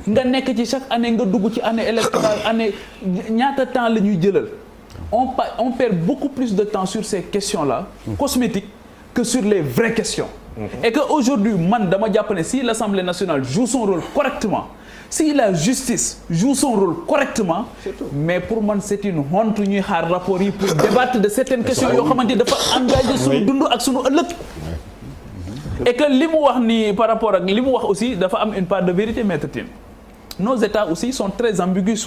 nga nekk ci chaque année nga dugg ci année électorale année ñaata temps la ñuy jëlal on perd beaucoup plus de temps sur ces questions-là cosmétiques que sur les vraies questions et que aujourd'hui man dama jàpp ne si l'Assemblée nationale joue son rôle correctement si la justice joue son rôle correctement mais pour man c'est une honte ñuy xaar rapport yi pour débattre de certaines questions yoo xamante dafa engagé suñu dund ak suñu ëllëg et que li mu wax ni par rapport ak li mu wax aussi dafa am une part de vérité maître Tine nos états aussi sont très ambigus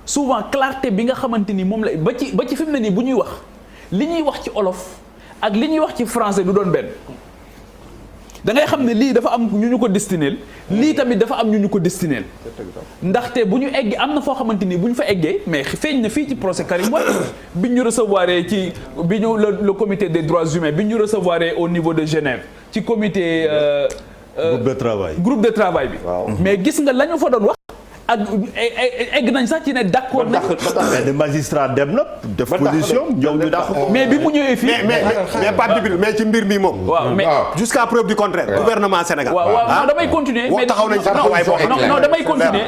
souvent clarté bi nga xamante ni moom la ba ci fi mu ne nii bu ñuy wax li ñuy wax ci olof ak li ñuy wax ci français du doon benn da ngay xam ne lii dafa am ñu ko destineel lii tamit dafa am ñu ko destineel ndaxte bu ñu eggee am na foo xamante ni bu ñu fa eggee mais feeñ na fii ci procès Karim Wade bi ñu recevoir ci bi ñu le comité des droits humains bi ñu recevoir au niveau de Genève ci comité groupe de travail bi mais gis nga la ñu fa doon wax ak egg nañ sax ci ne d'accord nañ mais le magistrat dem na def position ñoom ñu dàq ko mais bi mu ñëwee fii mais Pape Djibril mais ci mbir mi moom waaw mais jusqu'à preuve du contraire gouvernement Sénégal waaw damay continuer mais taxaw nañ sax taxawaay boo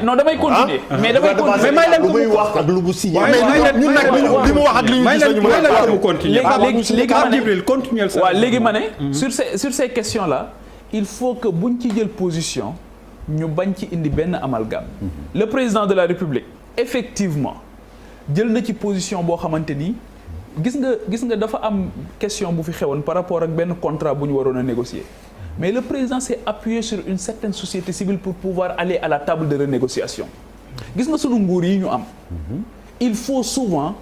non damay continuer mais may leen ko muy wax ak lu mu signé mais ñun nag li mu wax ak li ñu gis ñu mën a continuer Pape Djibril continuer waaw léegi ma ne sur ces questions là il faut que buñ ci jël position ñu bañ ci indi benn amalgame le président de la République effectivement jël na ci position boo xamante ni gis nga dafa am question bu fi xewoon par rapport ak benn contrat bu ñu waroon a négocier mais le président s'est appuyé sur une certaine société civile pour pouvoir aller à la table de renégociation gis nga sunu nguur yi ñu am il faut souvent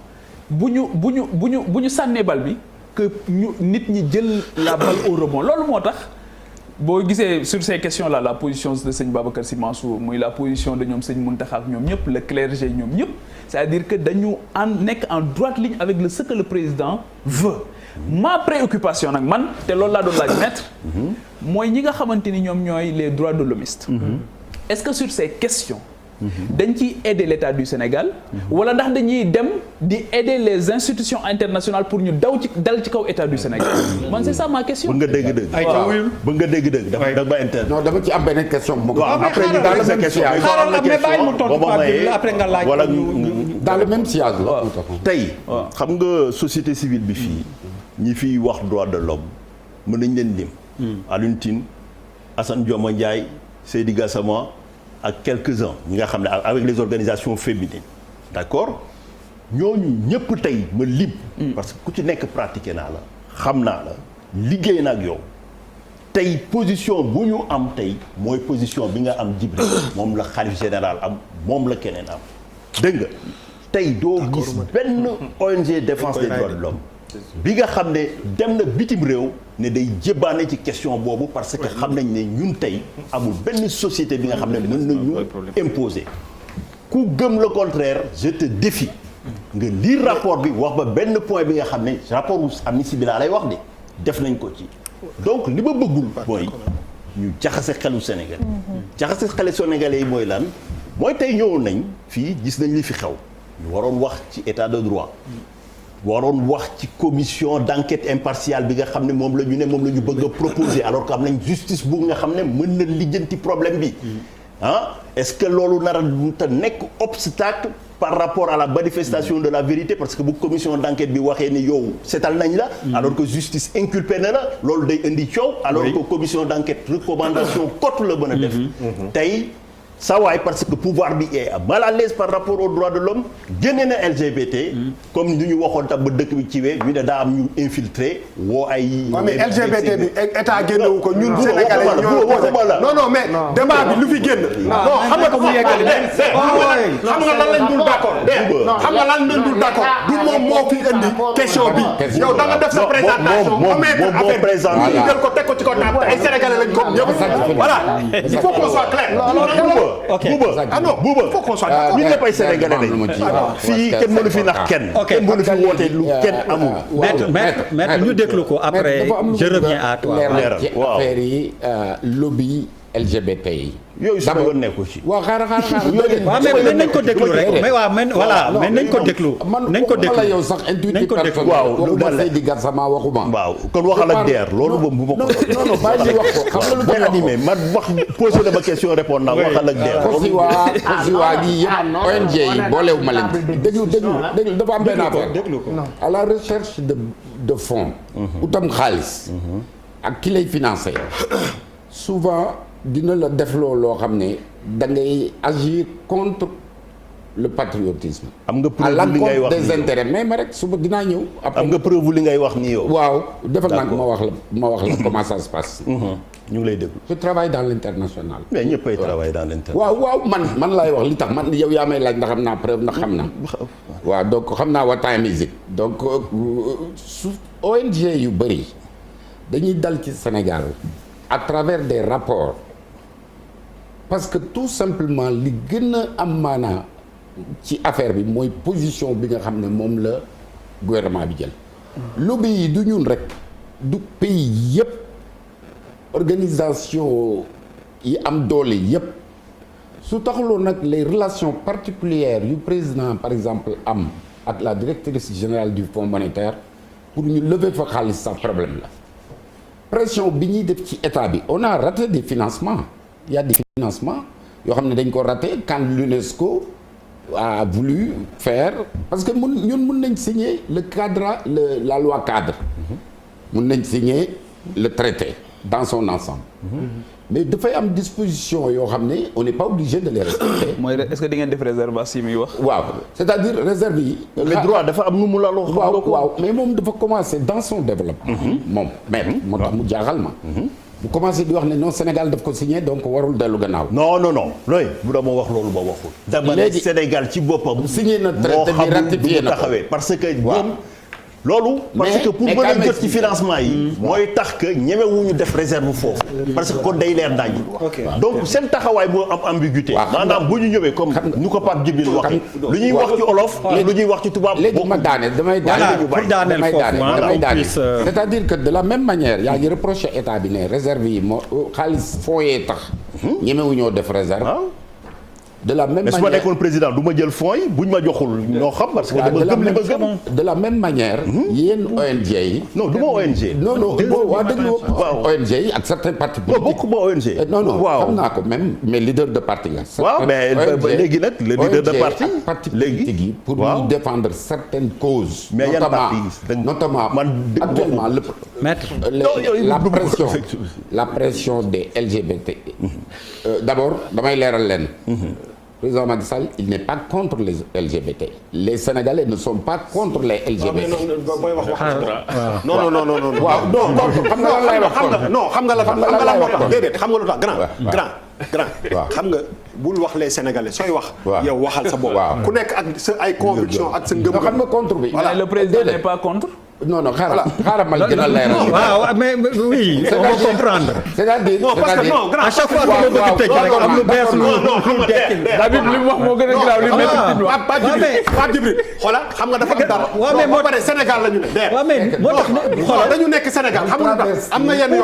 bu ñu sànnee bal bi que ñu nit ñi jël la balle au rebond loolu moo tax boo gisee sur ces questions-là la position de sëñ Babacar Sy Mansour muy la position de ñoom sëñ Mountakha ak ñoom ñëpp le clergé ñoom ñëpp c'est-à-dire que dañu nekk en droite ligne avec ce que le président veut ma préoccupation nag man te loolu laa doon laaj maître mooy ñi nga xamante ni ñoom ñooy les droits de l'hommiste est-ce que sur ces questions dañ ciy aider l'État du Sénégal wala ndax dañuy dem di aider les institutions internationales pour ñu dal ci kaw État du Sénégal man c'est ça ma question. ba nga dégg-dëgg. dafa ba inter. non dama ci am benn question bu ma ko. après ñu daal sa question après nga laaj wala dans le même sillage la. tey xam nga société civile bi fii ñi fiy wax droit de l'homme mën nañ leen lim. Alioune Tine Assane Dioma Ndiaye Seydi Gassama ak quelques-uns ñi nga xam ne avec les organisations féminines d'accord ñooñu ñëpp tey ma lim. parce que ku ci nekk pratiqué naa la xam naa la liggéey na ak yow tey position bu ñu am tey mooy position bi nga am Djibril moom la xalif général am moom la keneen am dégg nga tey doo gis benn ONG défense des droits de l'homme bi nga xam ne dem na bitim réew ne day jébbaane ci question boobu parce que xam nañ ne ñun tey amul benn société bi nga xam ne mën nañu imposer ku gëm le contraire je te défie nga lire rapport bi wax ba benn point bi nga xam ne rapport Amnesty bi laa lay wax de def nañ ko ci donc li ma bëggul mooy ñu jaxase xelu Sénégal jaxase xelu sénégalais yi mooy lan mooy tey ñëwoon nañ fii gis nañ li fi xew ñu waroon wax ci état de droit waroon wax ci commission d'enquête impartiale bi nga xam ne moom la ñu bëgg a proposer alors que am nañ justice bu nga xam ne mën na lijjanti problème bi est-ce que loolu nar a te nekk obstacle par rapport à la manifestation de la vérité parce que bu commission d'enquête bi waxee ni yow seetal nañ la alors que justice inculpé na la loolu day indi coow alors que commission d'enquête recommandation cote la mën a def tey saa waay parce que pouvoir bi est mal à l'aise par rapport aux droits de l'homme génne na LGBT comme ñu ñu waxoon tam ba dëkk bi ciwee ñu ne daa am ñu infiltré woo ay mais LGBT bi état génnewu ko ñun Sénégalais yi ñoo non mais débat bi lu fi génn non xam nga ko mu yeggali xam nga lan lañ dul d'accord xam nga lan lañ dul d'accord du moom moo fi indi question bi yow da nga def sa présentation moom présenté jël ko teg ko ci ko table ay Sénégalais lañ ko ñëpp voilà il faut qu'on soit clair Bouba faut qu'on soit d'accord ñun ñëpp ay Sénégalais lañ fii kenn mënu fi nax kenn kenn mënu fi woote lu kenn amul maître ñu déglu ko après je reviens à toi leeral ci affaire yi lobby LGBT yi yooyu su ma yoon nekku ci waaw xaaral waaw mais nañ ko déglu rek mais waaw mais voilà mais nañ ko déglu nañ ko déglu la yow sax intuitif personnel waaw waxuma Seydi Gassama waxuma waaw kon waxal ak DER loolu moom bu ma ko non bàyyi wax ko xam nga lu boo animé man wax posé dama question répondre naa waxal ak DER COSIWA gi yëpp ONG yi boolewu ma leen déglu dafa am benn affaire à la recherche de fonds utam xaalis ak ki lay financé souvent dina la def loo xam ne da ngay agir contre le patriotisme. am nga preuve li ngay wax des intérêts mais ma rek suba dinaa ñëw. am nga preuve li ngay wax nii yow. waaw defal naa ma wax la comment ça se passe. ñu ngi lay déglu. je travaille dans l'international. mais ñëppay travaille dans l'international. waaw man laay wax li tax man yow yaa may laaj ndax xam naa preuve ndax xam naa. waaw donc xam naa what time is it donc su ONG yu bëri dañuy dal ci Sénégal à travers des rapports. parce que tout simplement li gën a am maanaa ci affaire bi mooy position bi nga xam ne moom la gouvernement bi jël. lobby yi du ñun rek du pays yëpp organisation yi am doole yëpp su taxuloon nag les relations particulières yu président par exemple am ak la directrice générale du fonds monétaire pour ñu lever fa xaalis sax problème la pression bi ñuy def ci état bi on a raté des financements. Il y a des financements yoo xam ne dañ ko raté quand l'UNESCO a voulu faire parce que ñun mun nañ signer le cadre la loi cadre mun nañ signer le traité dans son ensemble mais dafay am disposition yoo xam ne on n'est pas obligé de les respecter. mooy est-ce que di ngeen def réservation yi muy wax. waaw c'est-à-dire réserve yi. les droits dafa am nu mu la loo. waaw mais moom dafa commencer dans son développement. moom maître moo tax mu jaaxal ma. bu commencé di wax ne non Sénégal daf ko signé donc warul dellu gannaaw. non looy bu dama wax loolu ba waxul. dama ne Sénégal ci boppam. signé na traité bi ratifié na ko parce que ñoom loolu. parce que pour mën a jot ci financement yi. mooy tax que ñemewuñu def réserve foofu. parce que kon day leer daaj. donc seen taxawaay moo am ambiguïté. maanaam bu ñu ñëwee comme ñu ko Pape Djibril waxee. lu ñuy wax ci olof. lu ñuy wax ci tubaab. léegi ma daane damay daane c'est-à-dire que de la même manière yaa ngi reproché état bi ne réserve yi moo xaalis fooyee tax. ñemewuñoo def réserve. de la même manière su ma nekkoon président du ma jël fonds yi buñ ma joxul ñoo xam parce que dama gëm li ma gëm. de la même manière. yéen ONG yi. non du ma ONG. non waa déglu ONG yi ak certains partis politiques. bokk ma ONG. non xam naa ko même mais leader de parti nga. waaw mais léegi nag le leader de parti. ak parti politique yi pour ñu défendre certaines causes. mais yan parti notamment actuellement la pression des LGBT. d'abord damay leeral leen. Président Macky Sall il n'est pas contre les LGBT. Les Sénégalais ne sont pas contre les LGBT. non. waaw non xam nga lan lay wax xam nga la moo tax déedéet xam nga lu tax grand xam nga bul wax les Sénégalais sooy wax. yow waxal sa bopp. ku nekk ak sa ay conviction ak sa ngëm. xam nga contre bi. voilà le président n'est pas contre. non xaaral ma gën a leeral. waaw mais oui on va comprendre. c'est-à-dire non parce que non grand à chaque fois que nga bëgg tëj rek am lu bees lu dekki. David li mu wax moo gën a grave li métti wax. Pape Djibril xoola xam nga dafa am dara. waaw mais moo tax Sénégal la ñu ne. waaw mais moo tax xoolal dañu nekk Sénégal xam nga tax am na yenn yoo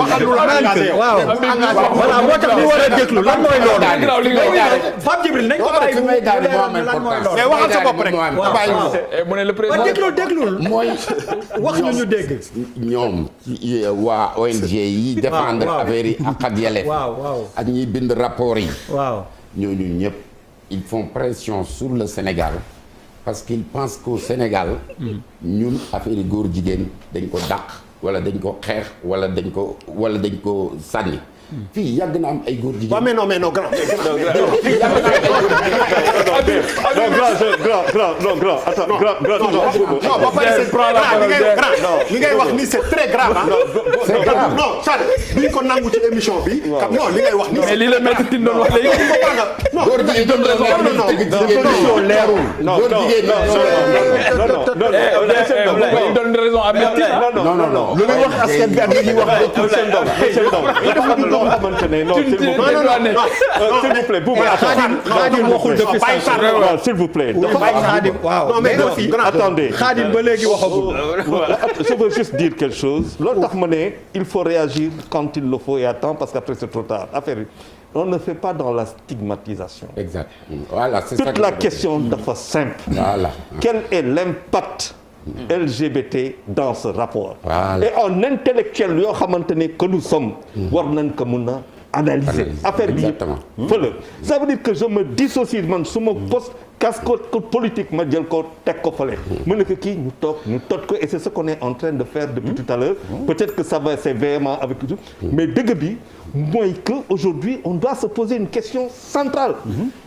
waxal lu la engagé yow. waaw voilà moo tax ñu war a déglu lan mooy loolu. Pape Djibril nañ ko bàyyi mais waxal sa bopp rek. mu ne le président déglul mooy wax ñu dégg. ñoom waa ONG yi défendre affaire yi ak yelleef. waaw ak ñiy bind rapport yi. waaw ñooñu ñëpp ils font pression sur le Sénégal parce qu'ils pensent qu'au Sénégal ñun affaire yi góor jigéen dañ ko dàq wala dañ ko xeex wala dañ ko sànni fii yàgg na am ay góor jigéen. waaw mais non grand. li ngay wax ni c'est très grave ah. c'est grave non Charles duñ ko nangu ci émission bi. non li ngay wax ni. mais lii la maître Tine doon wax léegi. góor jigéen doon leerul. góor jigéen doon raison à maître Tine. non lu muy wax askan bi ak li ñuy wax pour seen doom dafa am loo xamante ne non s'il vous plaît bu Khadim waxul depuis s'il vous plaît waaw mais attendez Khadim ba léegi waxagul. je veux juste dire quelque chose loolu tax ma ne il faut réagir quand il le faut et à temps parce qu'après c'est trop tard affaire yi on ne fait pas dans la stigmatisation. Exact. Voilà, c'est ça. Toute la question dafa simple. Voilà. Quel est l'impact LGBT dans ce rapport? Voilà. Et en intellectuel yoo xamante ne que nous sommes. war nañ ko mun a analyser. affaire bi fële. ça veut dire que je me dissocie man su ma poste casquette politique ma jël ko teg ko fële. mu ne que kii ñu toj ko et c'est ce qu'on est en train de faire depuis tout à l'heure. peut-être que ça va c'est véhément avec tout. mais dëgg bi mooy que aujourd'hui on doit se poser une question centrale.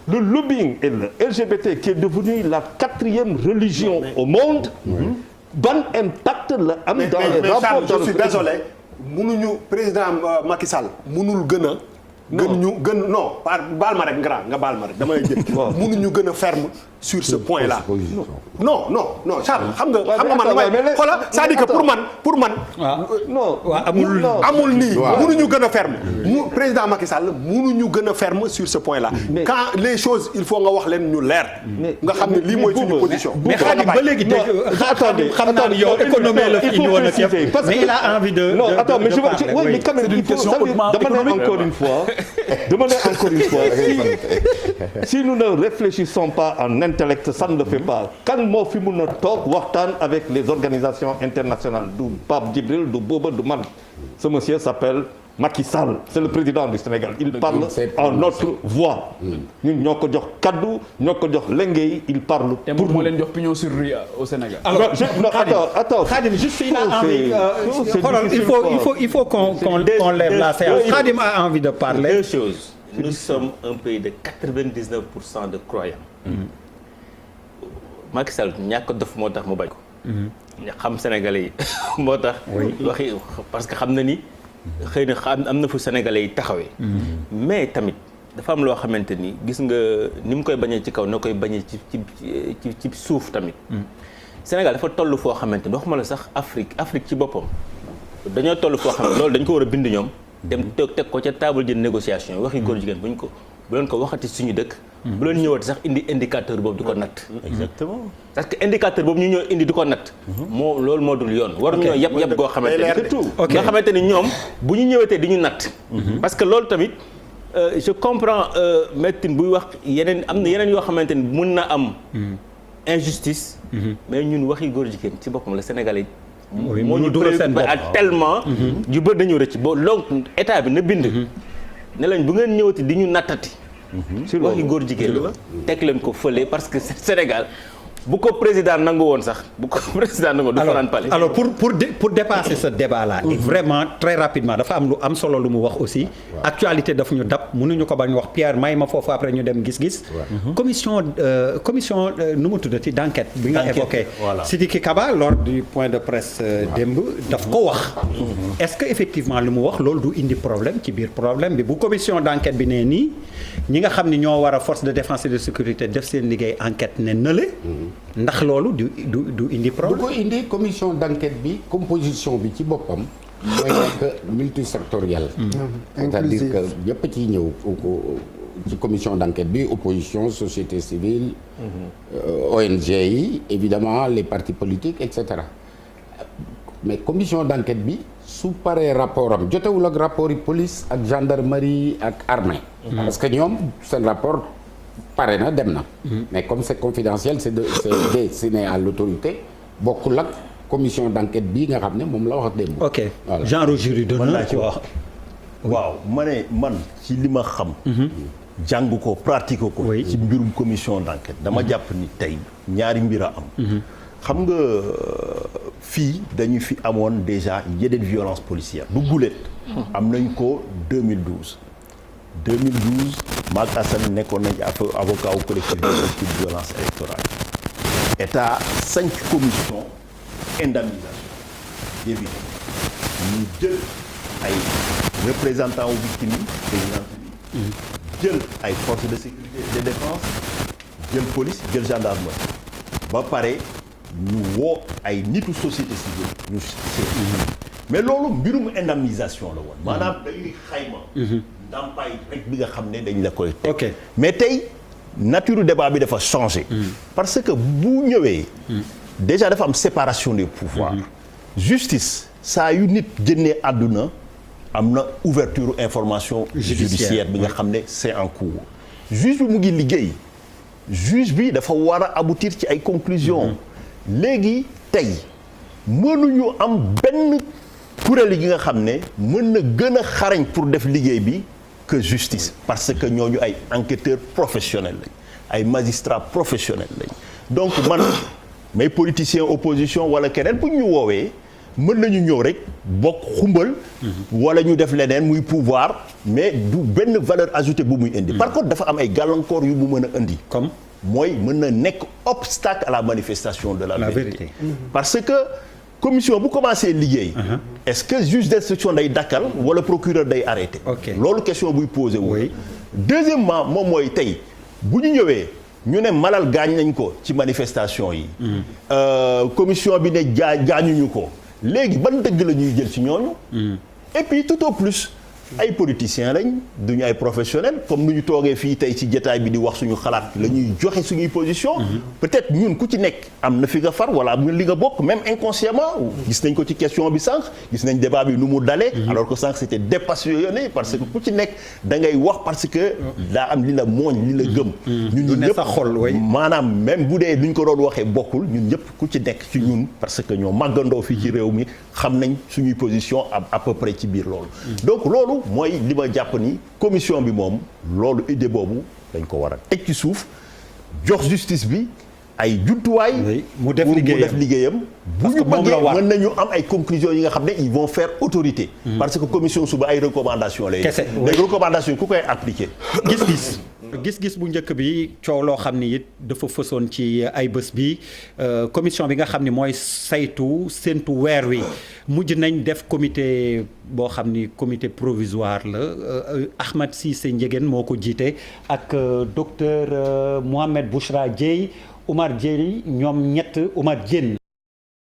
Le lobbying et le LGBT qui est devenu la 4e religion au monde. ban impact la am dans les rapports. Mais je suis désolé mënuñu président Macky Sall mënul gën a. non baal ma rek nga baal ma rek damay jël. mënuñu gën a ferme sur ce point là. non Charles xam nga man damay xoolal c'est-à-dire que pour man. amul nii. mënuñu gën a ferme. président Macky Sall mënuñu gën a ferme sur ce point là. quand les choses il faut nga wax leen ñu leer. nga xam ne lii mooy suñu position. mais Khadim ba léegi dégg xam naa ne yow économie la fi indi woon ak yëpp mais il a envie de. non attends mais mais quand même il faut dama ne encore une fois. Si nous ne réfléchissons pas en intellect, ça ne le fait pas. Kan moo fi mun a toog waxtaan avec les organisations internationales du Pape Djibril du Bouba du man ce monsieur s'appelle Macky Sall c'est le président du Sénégal il parle en notre voix ñun ñoo ko jox kaddu ñoo ko jox lengey il parle pour moo leen jox pignon sur rue au Sénégal. Alors attends Khadim juste il a envie il faut qu'on lève la séance. Khadim a envie de parler. Deux choses. Nous sommes un pays de 99% de croyants. Macky Sall ñàkk dof moo tax mu bañ ko. xam Sénégalais yi moo tax. waxi parce que xam na ni. xëy na am na fu Sénégalais yi taxawee. mais tamit dafa am loo xamante ni gis nga ni mu koy bañee ci kaw na koy bañee ci suuf tamit. Sénégal dafa toll foo xamante ni waxuma la sax Afrique ci boppam dañoo toll foo xam ne loolu dañ ko war a bind ñoom. dem teg ko ca table de négociation waxi góor jigéen bu leen ko waxati suñu dëkk. bu leen ñëwati sax indi indicateur boobu di ko natt. exactement parce que indicateur boobu ñu ñëw indi di ko natt. loolu moo dul yoon. war ñoo yab goo xamante ni nga xamante ni ñoom bu ñu ñëwatee di ñu natt. parce que loolu tamit je comprends Maître buy wax am na yeneen yoo xamante ni mun na am. injustice. mais ñun waxi góor jigéen ci boppam la Sénégalais. moo ñu préoccupé tellement. yu bëri dañu rëcc ba donc état bi na bind. ne lañ bu ngeen ñëwati di ñu nattati. waxi góor jigéen la teg leen ko fële parce que Sénégal bu ko président nangu woon sax du fanaan pale. alors pour dépasser ce débat là. et vraiment très rapidement dafa am lu am solo lu mu wax aussi. actualité daf ñu dab mënuñu ko bañ wax Pierre may ma foofu après ñu dem gis-gis. commission nu mu tuddati d'enquête bi nga évoqué. Sidiki Kaba lors du point de presse démb daf ko wax. est-ce que effectivement lu mu wax loolu du indi problème ci biir problème bi bu commission d'enquête bi nee nii ñi nga xam ni ñoo war a force de défense et de sécurité def seen liggéey enquête ne nële. ndax loolu du indi problème. du ko indi commission d'enquête bi composition bi ci boppam. mooy nekk multisectoriel. c'est-à-dire que ñëpp ciy ñëw ci commission d'enquête bi opposition société civile. ONG yi évidemment les partis politiques et cetera. mais commission d'enquête bi su paree rapport am jotewul ak rapport yi police ak gendarmerie ak armée. parce que ñoom seen rapport. pare na dem na. mais comme c'est confidentiel c'est destiné à l'autorité bokkul ak commission d'enquête bii nga xam ne moom la wax démb. ok genre jury d'honneur laa ci wax. waaw ma ne man ci li ma xam. jàng ko pratique ko. ci mbirum commission d'enquête. dama jàpp ni tey ñaari mbir a am. xam nga fii dañu fi amoon déjà yeneen violence policière du guléet. am nañ ko 2012 Maak Assane nekkoon nañ avocat au collectif de violence électorale. État 5 commissions indemnisation des victimes ñu jël ay représentants aux victimes yi jël ay forces de sécurité et de défense jël police jël gendarmerie ba pare ñu woo ay nitu société civile ñu mais loolu mbirum indemnisation la woon maanaam dañuy xayma ndàmpaay rek bi nga xam ne dañ la koy teg mais tey nature débat bi dafa changé parce que bu ñëwee déjà dafa am séparation des pouvoirs justice saa yu nit génnee àdduna am na ouverture information judiciaire bi nga xam ne c'est en cours juge bi mu ngi liggéey juge bi dafa war a aboutir ci ay conclusions léegi tey mënuñu am benn kuréel yi nga xam ne mën na gën a xarañ pour def liggéey bi que justice parce que ñooñu ay enquêteurs professionnels lañ ay magistrats professionnels lañ donc man may politicien opposition wala keneen bu ñu woowee mën nañu ñëw rek bokk xumbal wala ñu def leneen muy pouvoir mais du benn valeur ajoutée bu muy indi par contre dafa am ay gàllankoor yu mu mën a indi comme mooy mën na nekk obstacle à la manifestation de la vérité parce que commission bu commencé liggéey est-ce que juge d'instruction day dakkal wala procureur day arrêté loolu question buy posé wu deuxièmement moom mooy tey bu ñu ñëwee ñu ne malal gaañ nañ ko ci manifestation yi commission bi ne gaañuñu ko léegi ban dëgg la ñuy jël ci ñooñu et puis tout au plus ay politiciens lañ duñu ay professionnels comme nu ñu toogee fii tey ci jotaay bi di wax suñu xalaat la ñuy joxe suñuy position peut-être ñun ku ci nekk am na fi nga far wala am na li nga bokk même inconsciemment gis nañ ko ci question bi sànq gis nañ débat bi nu mu dalee alors que sànq c'était dépassionné parce que ku ci nekk da ngay wax parce que daa am li la mooñ li la gëm ñun ñëpp maanaam même bu dee lu ñu ko doon waxee bokkul ñun ñëpp ku ci nekk ci ñun parce que ñoo màggandoo fii ci réew mi xam nañ suñuy position à peu près ci biir loolu donc loolu mooy li ma jàpp ni commission bi moom loolu idée boobu dañ ko war a teg ci suuf jox justice bi ay jumtuwaay mu def liggéeyam bu ñu bëggee mën nañu am ay conclusions yi nga xam ne ils vont faire autorité parce que commission suba ay recommandations lay def les recommandations ku koy appliquer gis bu njëkk bi coow loo xam ni it dafa fësoon ci ay bés bi commission bi nga xam ni mooy saytu séntu weer wi mujj nañ def comité boo xam ni comité provisoire la Ahmed Cissé Ndiéguène moo ko jiite ak docteur Mohamed Bouchra Dieye Oumar Dieye ñoom ñett Oumar Diène